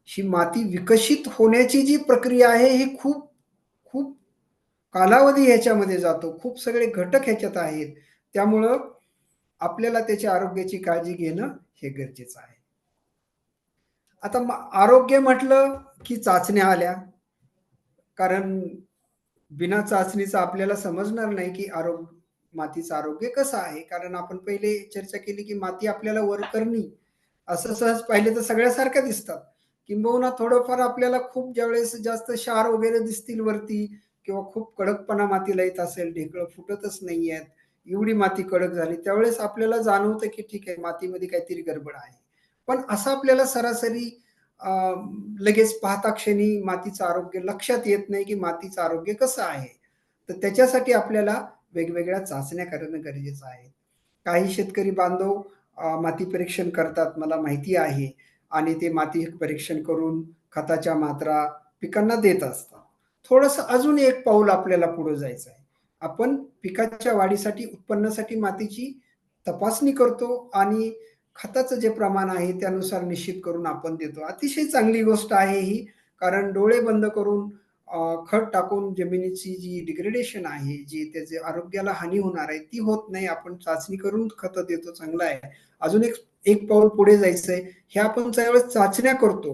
ही माती विकसित होण्याची जी प्रक्रिया आहे, ही खूप खूप कालावधी ह्याच्यामध्ये जातो. खूप सगळे घटक ह्याच्यात आहेत. त्यामुळं आपल्याला त्याच्या आरोग्याची काळजी घेणं हे गरजेचं आहे. आता आरोग्य म्हटलं, की चाचण्या आल्या. कारण बिना चाचणीचं आपल्याला समजणार नाही, की मातीचं आरोग्य कसं आहे. कारण आपण पहिले चर्चा केली, की माती आपल्याला वरकरणी असं सहज पाहिले तर सगळ्या सारख्या दिसतात. किंबहुना थोडंफार आपल्याला खूप ज्यावेळेस जास्त क्षार वगैरे दिसतील वरती किंवा खूप कडकपणा मातीला येत असेल, ढेकळं फुटतच नाहीयेत, एवढी माती कडक झाली, त्यावेळेस आपल्याला जाणवतं, की ठीक आहे, मातीमध्ये काहीतरी गडबड आहे. पण असं आपल्याला सरासरी अ, लगेच पाहता क्षणी मातीचं आरोग्य लक्षात येत नाही, की मातीचं आरोग्य कसं आहे. तर त्याच्यासाठी आपल्याला वेगवेगळ्या चाचण्या करणं गरजेचं आहे. काही शेतकरी बांधव माती परीक्षण करतात, मला माहिती आहे. आणि ते माती परीक्षण करून खताच्या मात्रा पिकांना देत असतात. थोडंसं अजून एक पाऊल आपल्याला पुढे जायचं आहे. आपण पिकाच्या वाढीसाठी, उत्पन्नासाठी मातीची तपासणी करतो आणि खताचं जे प्रमाण आहे त्यानुसार निश्चित करून आपण देतो. अतिशय चांगली गोष्ट आहे ही. कारण डोळे बंद करून खत टाकून जमिनीची जी डिग्रेडेशन आहे, जी त्याच्या आरोग्याला हानी होणार आहे, ती होत नाही. आपण चाचणी करून खतं देतो, चांगलं आहे. अजून एक एक पाऊल पुढे जायचंय. हे आपण ज्यावेळेस चाचण्या करतो,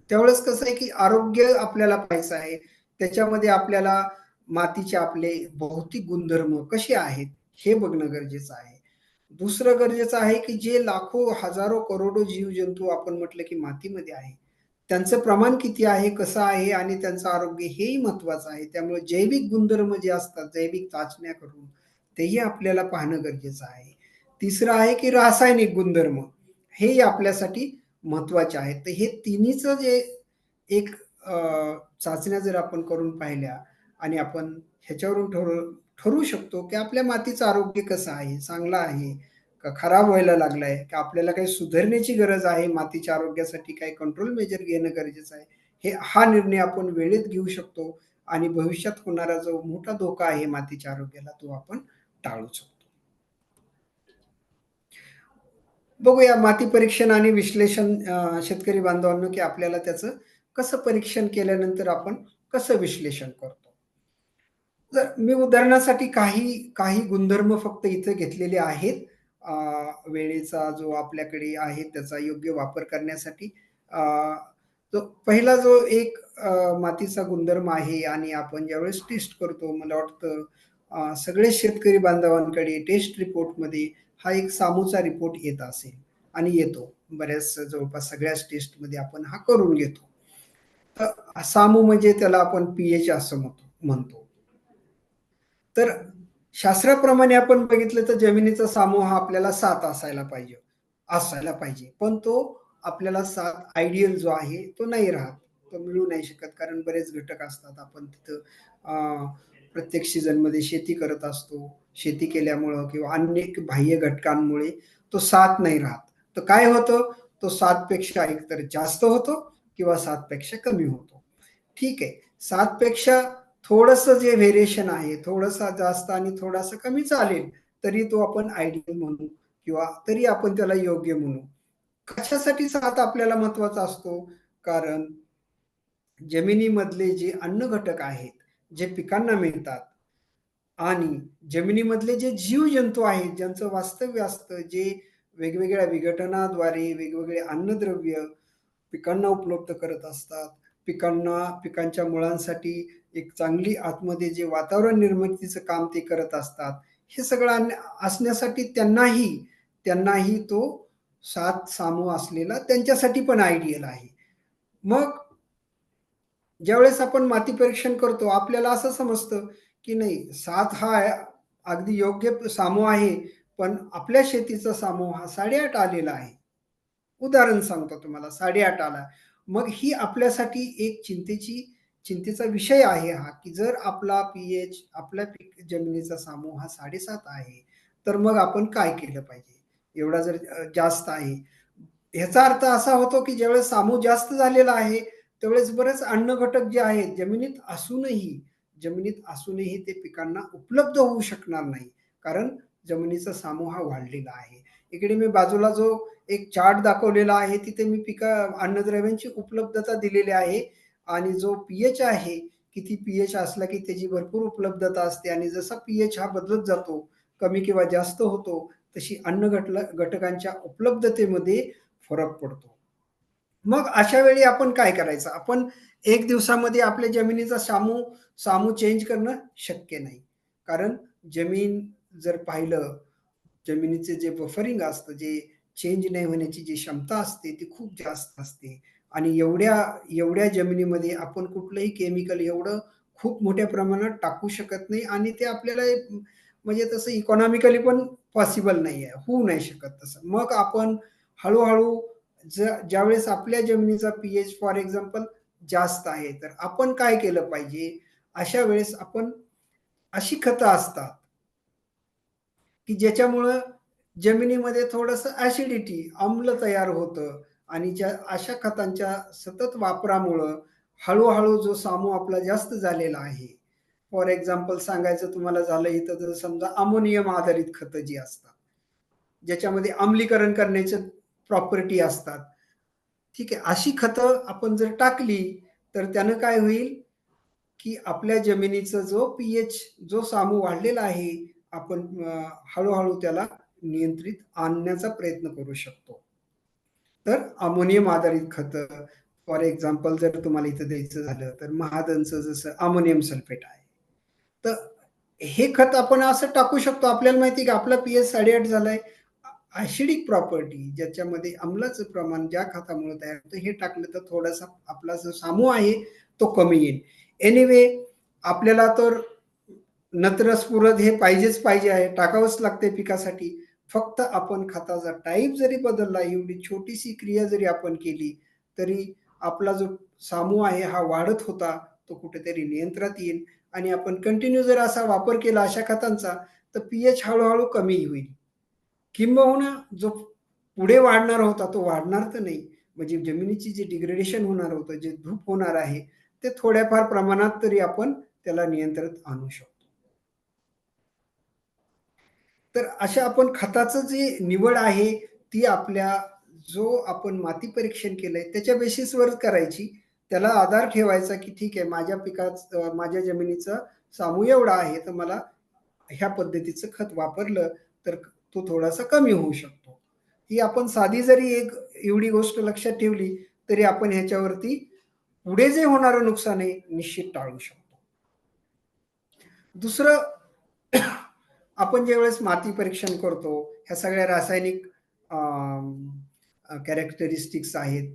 त्यावेळेस कसं आहे, की आरोग्य आपल्याला पाहायचं आहे. त्याच्यामध्ये आपल्याला मातीचे आपले भौतिक गुणधर्म कसे आहेत, हे बघणं गरजेचं आहे. दुसरं गरजेचं आहे, की जे लाखो, हजारो, करोडो जीवजंतू आपण म्हटलं, की मातीमध्ये आहे. त्यांचं प्रमाण किती आहे, कसं आहे आणि त्यांचं आरोग्य हेही महत्त्वाचं आहे. त्यामुळे जैविक गुणधर्म जे असतात, जैविक चाचण्या करून तेही आपल्याला पाहणं गरजेचं आहे. तिसरं आहे, की रासायनिक गुणधर्म हेही आपल्यासाठी महत्त्वाचे आहेत. तर हे तिन्हीचं जे एक अ, चाचण्या जर आपण करून पाहिल्या आणि आपण ह्याच्यावरून ठरवू शकतो, की आपल्या मातीचं आरोग्य कसं आहे, चांगलं आहे का खराब व्हायला लागलाय, का आपल्याला काही सुधारण्याची गरज आहे, मातीच्या आरोग्यासाठी काही कंट्रोल मेजर घेणं गरजेचं आहे. हा निर्णय आपण वेळेत घेऊ शकतो आणि भविष्यात होणारा जो मोठा धोका आहे मातीच्या आरोग्याला, तो आपण टाळू शकतो. बघूया माती परीक्षण आणि विश्लेषण शेतकरी बांधवांनो, की आपल्याला त्याचं कसं परीक्षण केल्यानंतर आपण कसं विश्लेषण करतो. जर मी उदाहरणासाठी काही काही गुणधर्म फक्त इथे घेतलेले आहेत. अ, वेळेचा जो आपल्याकडे आहे त्याचा योग्य वापर करण्यासाठी. अ, तो पहिला जो एक मातीचा गुणधर्म आहे आणि आपण ज्यावेळेस टेस्ट करतो, मला वाटतं सगळे शेतकरी बांधवांकडे टेस्ट रिपोर्टमध्ये हा एक सामूचा रिपोर्ट येत असेल आणि येतो. बऱ्याच जवळपास सगळ्याच टेस्टमध्ये आपण हा करून घेतो. तर सामू म्हणजे त्याला आपण पी-एच असं म्हणतो. तर शास्त्राप्रमाणे आपण बघितलं तर जमिनीचा सामूह हा आपल्याला 7 असायला पाहिजे. पण तो आपल्याला 7 आयडियल जो आहे तो नाही राहत. तो मिळू नाही शकत कारण बरेच घटक असतात. आपण तिथं प्रत्येक सीझनमध्ये शेती करत असतो. शेती केल्यामुळं किंवा अनेक बाह्य घटकांमुळे तो 7 नाही राहत. तर काय होतं? तो 7 पेक्षा एकतर जास्त होतो किंवा 7 पेक्षा कमी होतो. ठीक आहे. 7 पेक्षा थोडंसं जे व्हेरिएशन आहे, थोडंसं जास्त आणि थोडासा कमी चालेल. तरी तो आपण आयडियल म्हणू किंवा तरी आपण त्याला योग्य म्हणू. कशासाठी 7 आपल्याला महत्वाचा असतो? कारण जमिनीमधले जे अन्न घटक आहेत, जे पिकांना मिळतात आणि जमिनीमधले जे जीवजंतू आहेत, ज्यांचं वास्तव्य असतं, जे वेगवेगळ्या विघटनाद्वारे वेगवेगळे अन्नद्रव्य पिकांना उपलब्ध करत असतात. पिकांच्या मुळांसाठी एक चांगली आतमध्ये जे वातावरण निर्मितीचं काम ते करत असतात. हे सगळं असण्यासाठी त्यांनाही तो 7 समूह असलेला त्यांच्यासाठी पण आयडियल आहे. मग ज्यावेळेस आपण माती परीक्षण करतो, आपल्याला असं समजतं, की नाही 7 हा अगदी योग्य समूह आहे, पण आपल्या शेतीचा समूह हा 8.5 आलेला आहे. उदाहरण सांगतो तुम्हाला 8.5 आला. मग ही आपल्यासाठी एक चिंतेचा विषय आहे हा, की जर आपला पी-एच आपल्या जमिनीचा समूह हा 7.5 आहे, तर मग आपण काय केलं पाहिजे? एवढा जर जास्त आहे. ह्याचा अर्थ असा होतो, की ज्यावेळेस समूह जास्त झालेला आहे, त्यावेळेस बरेच अन्न घटक जे आहेत जमिनीत असूनही ते पिकांना उपलब्ध होऊ शकणार नाही. कारण जमिनीचा समूह हा वाढलेला आहे. इकडे मी बाजूला जो एक चार्ट दाखवलेला आहे, तिथे मी अन्नद्रव्यांची उपलब्धता दिलेली आहे आणि जो पी-एच आहे, किती पी-एच असला की त्याची भरपूर उपलब्धता असते आणि जसा पी-एच हा बदलत जातो, कमी किंवा जास्त होतो, तशी घटकांच्या उपलब्धतेमध्ये फरक पडतो. मग अशा वेळी आपण काय करायचं? आपण 1 दिवसामध्ये आपल्या जमिनीचा सामू चेंज करणं शक्य नाही. कारण जमीन जर पाहिलं, जमिनीचे जे बफरिंग असतं, जे चेंज नाही होण्याची जी क्षमता असते, ती खूप जास्त असते आणि एवढ्या एवढ्या जमिनीमध्ये आपण कुठलंही केमिकल एवढं खूप मोठ्या प्रमाणात टाकू शकत नाही आणि ते आपल्याला म्हणजे तसं इकॉनॉमिकली पण पॉसिबल नाहीये, होऊ नाही शकत तसं. मग आपण हळू-हळू ज्यावेळेस आपल्या जमिनीचा पी-एच फॉर एक्झाम्पल जास्त आहे, तर आपण काय केलं पाहिजे? अशा वेळेस आपण अशी खतं असतात, की ज्याच्यामुळं जमिनीमध्ये थोडंसं ॲसिडिटी, आम्ल तयार होतं आणि अशा खतांच्या सतत वापरामुळं हळू जो समूह आपला जास्त झालेला आहे. फॉर एक्झाम्पल सांगायचं तुम्हाला झालं इथं तर समजा अमोनियम आधारित खतं जी असतात, ज्याच्यामध्ये आम्लीकरण करण्याच्या प्रॉपर्टी असतात. ठीक आहे. अशी खतं आपण जर टाकली, तर त्यानं काय होईल, की आपल्या जमिनीचा जो पी-एच जो समूह वाढलेला आहे, आपण हळू त्याला नियंत्रित आणण्याचा प्रयत्न करू शकतो. तर अमोनियम आधारित खतं, फॉर एक्झाम्पल जर तुम्हाला इथं द्यायचं झालं, तर महादनचं जसं अमोनियम सल्फेट आहे. तर हे खत आपण असं टाकू शकतो. आपल्याला माहिती आहे की आपला पी-एच 8.5 झालाय. ॲसिडिक प्रॉपर्टी ज्याच्यामध्ये अम्लाचं प्रमाण ज्या खतामुळे तयार होतं, हे टाकलं तर थोडासा आपला जो समूह आहे, तो कमी येईल. एनिवे आपल्याला तर नत्र स्फुरद हे पाहिजे आहे, टाकावंच लागते पिकासाठी. फक्त आपण खताचा टाइप जरी बदलला, एवढी छोटीशी क्रिया जरी आपण केली, तरी आपला जो समूह आहे हा वाढत होता, तो कुठेतरी नियंत्रणात येईल आणि आपण कंटिन्यू जर असा वापर केला अशा खतांचा, तर पी-एच हळू कमी होईल. किंबहुना जो पुढे वाढणार होता, तो वाढणार तर नाही. म्हणजे जमिनीची जी डिग्रेडेशन होणार होतं, जे धूप होणार आहे, ते थोड्याफार प्रमाणात तरी आपण त्याला नियंत्रणात आणू शकतो. तर अशा आपण खताचं जी निवड आहे, ती जो आपण माती परीक्षण केलंय त्याच्या बेसिसवर करायची. त्याला आधार ठेवायचा, की ठीक आहे माझ्या जमिनीचा समूह एवढा आहे, तर मला ह्या पद्धतीचं खत वापरलं, तर तो थोडासा कमी होऊ शकतो. ही आपण साधी जरी एक एवढी गोष्ट लक्षात ठेवली, तरी आपण ह्याच्यावरती पुढे जे होणारं नुकसान आहे, निश्चित टाळू शकतो. दुसरं आपण ज्यावेळेस माती परीक्षण करतो, ह्या सगळ्या रासायनिक कॅरेक्टरिस्टिक्स आहेत,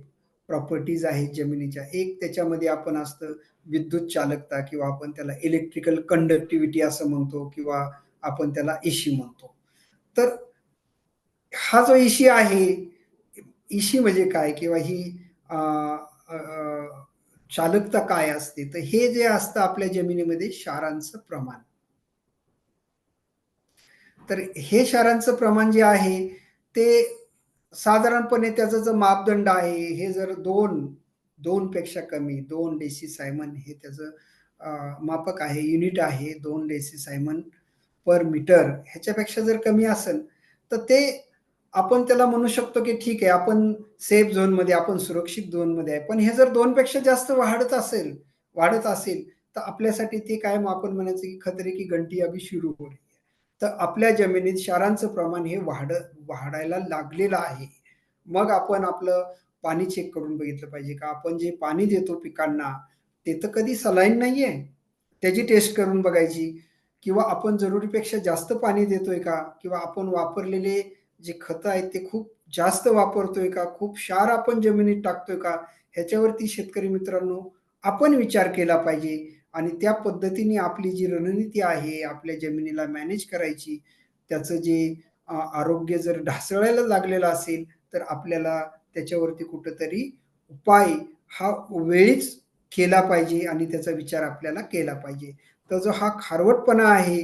प्रॉपर्टीज आहेत जमिनीच्या. एक त्याच्यामध्ये आपण असतं विद्युत चालकता किंवा आपण त्याला इलेक्ट्रिकल कंडक्टिव्हिटी असं म्हणतो किंवा आपण त्याला इशी म्हणतो. तर हा जो इशी आहे, इशी म्हणजे काय किंवा ही अ, अ, अ, चालकता काय असते? तर हे जे असतं आपल्या जमिनीमध्ये क्षारांचं प्रमाण. तर हे क्षारांचं प्रमाण जे आहे, ते साधारणपणे त्याचा जो मापदंड आहे, हे जर 2 पेक्षा कमी 2 डेसिसायमन हे त्याचं मापक आहे, युनिट आहे 2 डेसिसायमन पर मीटर ह्याच्यापेक्षा जर कमी असेल, तर ते आपण त्याला म्हणू शकतो, की ठीक आहे, आपण सेफ झोनमध्ये, आपण सुरक्षित झोनमध्ये आहे. पण हे जर 2 पेक्षा जास्त वाढत असेल, तर आपल्यासाठी ते काय मग आपण म्हणायचं, की खतरे की घंटी अभी शुरू हो रही है. तर आपल्या जमिनीत क्षारांचं प्रमाण हे वाढायला लागलेलं आहे. मग आपण आपलं पाणी चेक करून बघितलं पाहिजे का? आपण जे पाणी देतो पिकांना, ते तर कधी सलाईन नाहीये. त्याची टेस्ट करून बघायची किंवा आपण जरुरीपेक्षा जास्त पाणी देतोय का? किंवा आपण वापरलेले जे खतं आहेत ते खूप जास्त वापरतोय का? खूप क्षार आपण जमिनीत टाकतोय का? ह्याच्यावरती शेतकरी मित्रांनो आपण विचार केला पाहिजे आणि त्या पद्धतीने आपली जी रणनीती आहे, आपल्या जमिनीला मॅनेज करायची, त्याचं जे आरोग्य जर ढासळायला लागलेलं असेल, तर आपल्याला त्याच्यावरती कुठेतरी उपाय हा वेळीच केला पाहिजे आणि त्याचा विचार आपल्याला केला पाहिजे. तर जो हा खारवटपणा आहे,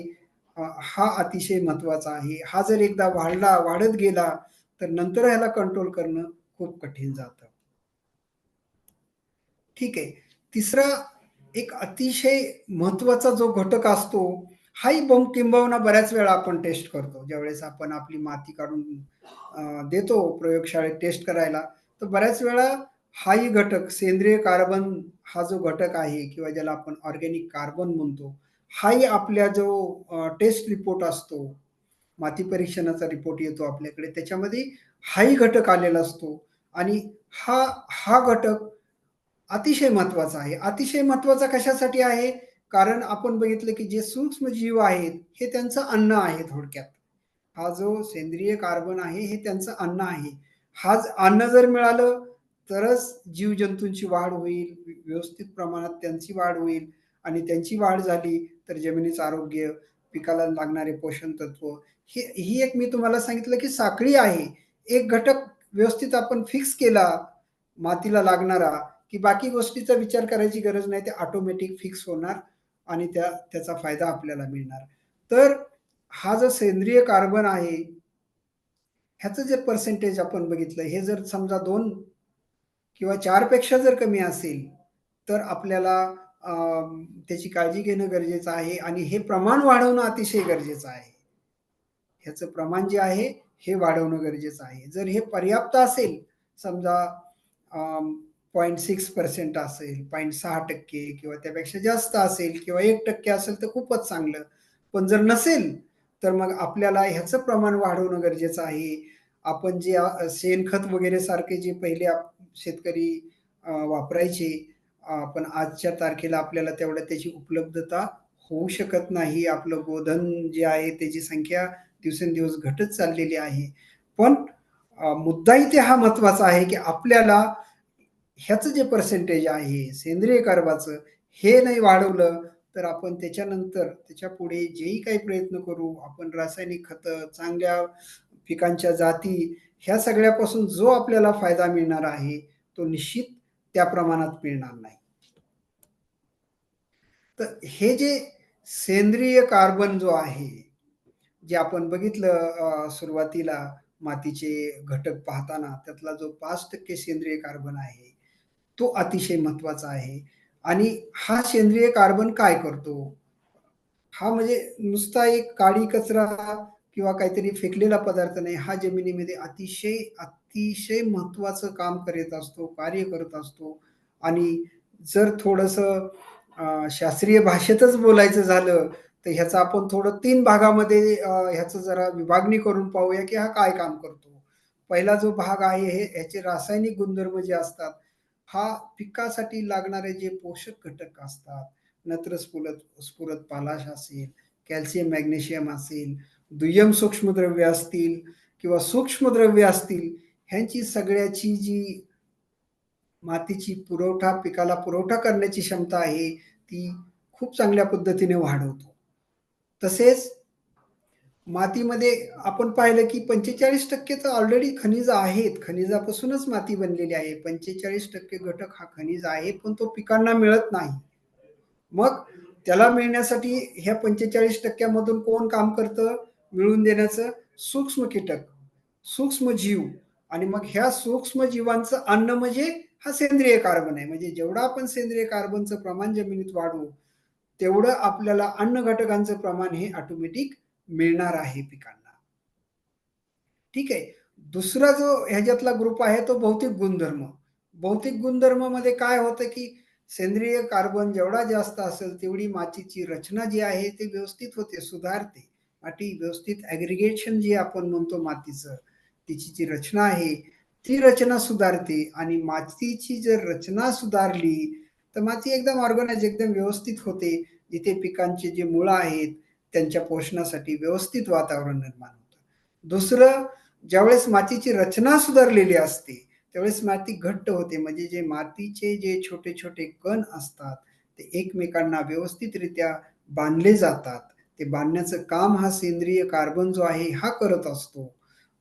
हा अतिशय महत्त्वाचा आहे. हा जर एकदा वाढत गेला, तर नंतर ह्याला कंट्रोल करणं खूप कठीण जातं. ठीक आहे. तिसरा एक अतिशय महत्त्वाचा जो घटक असतो, हाही किंबहुना बऱ्याच वेळा आपण टेस्ट करतो. ज्यावेळेस आपण आपली माती काढून देतो प्रयोगशाळेत टेस्ट करायला, तर बऱ्याच वेळा हाही घटक सेंद्रिय कार्बन हा जो घटक आहे किंवा ज्याला आपण ऑर्गॅनिक कार्बन म्हणतो, हाही आपल्या जो टेस्ट रिपोर्ट असतो, माती परीक्षणाचा रिपोर्ट येतो आपल्याकडे, त्याच्यामध्ये हाही घटक आलेला असतो आणि हा हा घटक अतिशय महत्त्वाचा आहे. अतिशय महत्त्वाचा कशासाठी आहे? कारण आपण बघितलं की जे सूक्ष्म जीव आहेत, हे त्यांचं अन्न आहे थोडक्यात. हा जो सेंद्रिय कार्बन आहे, हे त्यांचं अन्न आहे. हाच अन्न जर मिळालं, तरच जीवजंतूंची वाढ होईल, व्यवस्थित प्रमाणात त्यांची वाढ होईल आणि त्यांची वाढ झाली, तर जमिनीचं आरोग्य, पिकाला लागणारे पोषण तत्व, ही एक मी तुम्हाला सांगितलं की साखळी आहे. एक घटक व्यवस्थित आपण फिक्स केला, मातीला लागणारा, की बाकी गोष्टीचा विचार करायची गरज नाही. ते ऑटोमॅटिक फिक्स होणार आणि त्याचा फायदा आपल्याला मिळणार. तर हा जो सेंद्रिय कार्बन आहे, ह्याचं जे पर्सेंटेज आपण बघितलं, हे जर समजा 2 किंवा 4 पेक्षा जर कमी असेल, तर आपल्याला अ, त्याची काळजी घेणं गरजेचं आहे आणि हे प्रमाण वाढवणं अतिशय गरजेचं आहे. ह्याचं प्रमाण जे आहे, हे वाढवणं गरजेचं आहे. जर हे पर्याप्त असेल, समजा अ, 0.6% असेल, 0.6% किंवा त्यापेक्षा जास्त असेल किंवा 1% असेल तर खूपच चांगलं. पण जर नसेल, तर मग आपल्याला ह्याचं प्रमाण वाढवणं गरजेचं आहे. आपण जे शेणखत वगैरे सारखे जे पहिले शेतकरी वापरायचे, पण आजच्या तारखेला आपल्याला तेवढं त्याची उपलब्धता होऊ शकत नाही. आपलं गोधन जे आहे त्याची संख्या दिवसेंदिवस घटत चाललेली आहे. पण मुद्दा इथे हा महत्त्वाचा आहे, की आपल्याला ह्याचं जे पर्सेंटेज आहे सेंद्रिय कर्बाचं, हे नाही वाढवलं, तर आपण त्याच्यानंतर त्याच्यापुढे जेही काही प्रयत्न करू, आपण रासायनिक खतं, चांगल्या पिकांच्या जाती, ह्या सगळ्यापासून जो आपल्याला फायदा मिळणार आहे, तो निश्चित त्या प्रमाणात मिळणार नाही. तर हे जे सेंद्रिय कार्बन जो आहे, जे आपण बघितलं सुरुवातीला मातीचे घटक पाहताना त्यातला जो 5% सेंद्रिय कार्बन आहे, तो अतिशय महत्त्वाचा आहे. आणि हा सेंद्रिय कार्बन काय करतो? हा म्हणजे नुसता एक काडी कचरा किंवा काहीतरी फेकलेला पदार्थ नाही. हा जमिनीमध्ये अतिशय महत्त्वाचं काम करत असतो, कार्य करत असतो आणि जर थोडंसं शास्त्रीय भाषेतच बोलायचं झालं, तर ह्याचं आपण थोडं 3 भागामध्ये ह्याचं जरा विभागणी करून पाहूया, की हा काय काम करतो. पहिला जो भाग आहे ह्याचे रासायनिक गुणधर्म जे असतात, हा पिकासाठी लागणारे जे पोषक घटक असतात, नत्र स्फुरद पालाश असेल, कॅल्शियम, मॅग्नेशियम असेल, दुय्यम सूक्ष्मद्रव्य असतील किंवा सूक्ष्मद्रव्य असतील, ह्यांची सगळ्याची जी मातीची पिकाला पुरवठा करण्याची क्षमता आहे, ती खूप चांगल्या पद्धतीने वाढवतो. तसेच मातीमध्ये आपण पाहिलं की 45% तर ऑलरेडी खनिज आहेत. खनिजापासूनच माती बनलेली आहे. 45% घटक हा खनिज आहे, पण तो पिकांना मिळत नाही. मग त्याला मिळण्यासाठी ह्या 45% मधून कोण काम करतं मिळवून देण्याचं? सूक्ष्म कीटक, सूक्ष्म जीव आणि मग ह्या सूक्ष्म जीवांचं अन्न म्हणजे हा सेंद्रिय कार्बन आहे. म्हणजे जेवढं आपण सेंद्रिय कार्बनचं प्रमाण जमिनीत वाढवू, तेवढं आपल्याला अन्न घटकांचं प्रमाण हे ऑटोमॅटिक मिळणार आहे पिकांना. ठीक आहे. दुसरा जो ह्याच्यातला ग्रुप आहे तो भौतिक गुणधर्म. भौतिक गुणधर्ममध्ये काय होतं, की सेंद्रिय कार्बन जेवढा जास्त असेल तेवढी मातीची रचना जी आहे ती व्यवस्थित होते, सुधारते. माती व्यवस्थित ॲग्रीगेशन जे आपण म्हणतो मातीचं, तिची जी रचना आहे, ती रचना सुधारते आणि मातीची जर रचना सुधारली, तर माती एकदम ऑर्गनाइज, एकदम व्यवस्थित होते. जिथे पिकांची जी मुळं आहेत, त्यांच्या पोषणासाठी व्यवस्थित वातावरण निर्माण होतं. दुसरं, ज्यावेळेस मातीची रचना सुधारलेली असते, त्यावेळेस माती घट्ट होते. म्हणजे जे मातीचे जे छोटे-छोटे कण असतात, ते एकमेकांना व्यवस्थितरित्या बांधले जातात. ते बांधण्याचं काम हा सेंद्रिय कार्बन जो आहे, हा करत असतो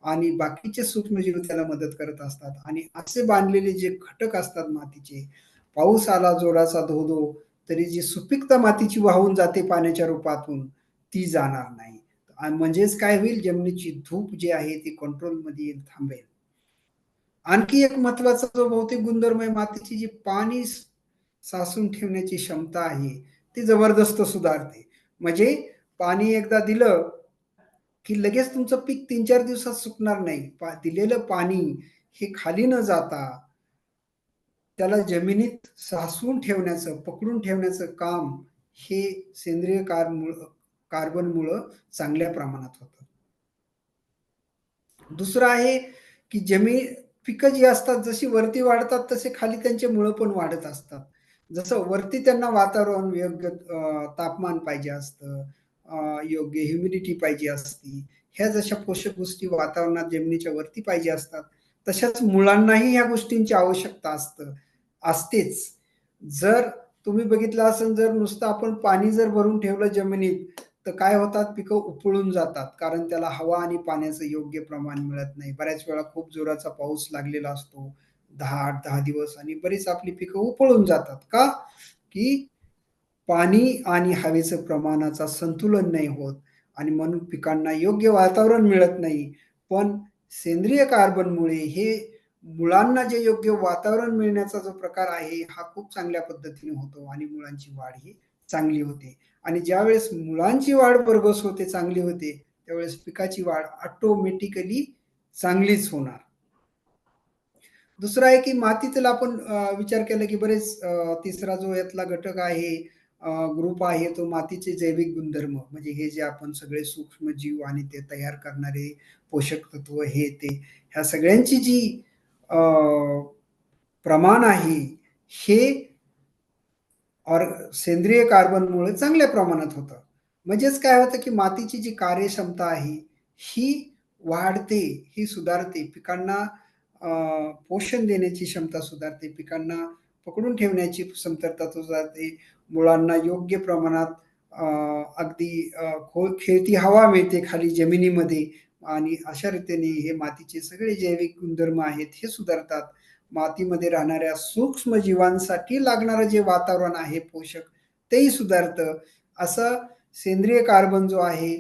आणि बाकीचे सूक्ष्मजीव त्याला मदत करत असतात आणि असे बांधलेले जे घटक असतात मातीचे, पाऊस आला जोराचा धो-धो, तरी जी सुपीकता मातीची वाहून जाते पाण्याच्या रूपातून, ती जाणार नाही. म्हणजेच काय होईल, जमिनीची धूप जी आहे ती कंट्रोलमध्ये येईल, थांबेल. आणखी एक महत्वाचा जो भौतिक गुणधर्म आहे, मातीची जी पाणी साचून ठेवण्याची क्षमता आहे, ती जबरदस्त सुधारते. म्हणजे पाणी एकदा दिलं, की लगेच तुमचं पीक 3-4 दिवसात सुकणार नाही. दिलेलं पाणी हे खाली न जाता त्याला जमिनीत साचवून ठेवण्याचं, पकडून ठेवण्याचं काम हे सेंद्रिय कार्बनमुळं चांगल्या प्रमाणात होतं. दुसरं आहे, की पिकं जी असतात जशी वरती वाढतात तसे खाली त्यांचे मुळं पण वाढत असतात. जसं वरती त्यांना वातावरण योग्य तापमान पाहिजे असतं, योग्य ह्युमिडिटी पाहिजे असती. ह्या जशा पोषक गोष्टी वातावरणात जमिनीच्या वरती पाहिजे असतात, तशाच मुळांनाही ह्या गोष्टींची आवश्यकता असतेच. जर तुम्ही बघितलं असेल, जर नुसतं आपण पाणी जर भरून ठेवलं जमिनीत, तर काय होतात, पिकं उपळून जातात. कारण त्याला हवा आणि पाण्याचं योग्य प्रमाण मिळत नाही. बऱ्याच वेळा खूप जोराचा पाऊस लागलेला असतो. 8-10 दिवस आणि बरीच आपली पिकं उपळून जातात. का? की पाणी आणि हवेचं प्रमाणाचा संतुलन नाही होत आणि म्हणून पिकांना योग्य वातावरण मिळत नाही. पण सेंद्रिय कार्बनमुळे हे मुळांना जे योग्य वातावरण मिळण्याचा जो प्रकार आहे, हा खूप चांगल्या पद्धतीने होतो आणि मुळांची वाढ ही चांगली होते. आणि ज्यावेळेस मुळांची वाढ भरघोस होते, चांगली होते, त्यावेळेस पिकाची वाढ ऑटोमॅटिकली चांगलीच होणार. दुसरं आहे की मातीतील आपण विचार केला की बरेच तिसरा जो यातला घटक आहे, ग्रुप आहे तो मातीचे जैविक गुणधर्म. म्हणजे हे जे आपण सगळे सूक्ष्मजीव आणि ते तयार करणारे पोषक तत्व हे ते, ह्या सगळ्यांची जी अ, प्रमाण आहे, हे और सेंद्रिय कार्बनमुळे चांगल्या प्रमाणात होतं. म्हणजेच काय होतं, की मातीची जी कार्यक्षमता आहे, ही वाढते, ही सुधारते. पिकांना पोषण देण्याची क्षमता सुधारते. पिकांना पकडून ठेवण्याची क्षमता सुधारते. मुळांना योग्य प्रमाणात अ, अगदी खेळती हवा मिळते खाली जमिनीमध्ये आणि अशा रीतीने हे मातीचे सगळे जैविक गुणधर्म आहेत, हे सुधारतात. मातीमध्ये राहणाऱ्या सूक्ष्म जीवांसाठी लागणारं जे वातावरण आहे पोषक, तेही सुधारतं. असं सेंद्रिय कार्बन जो आहे,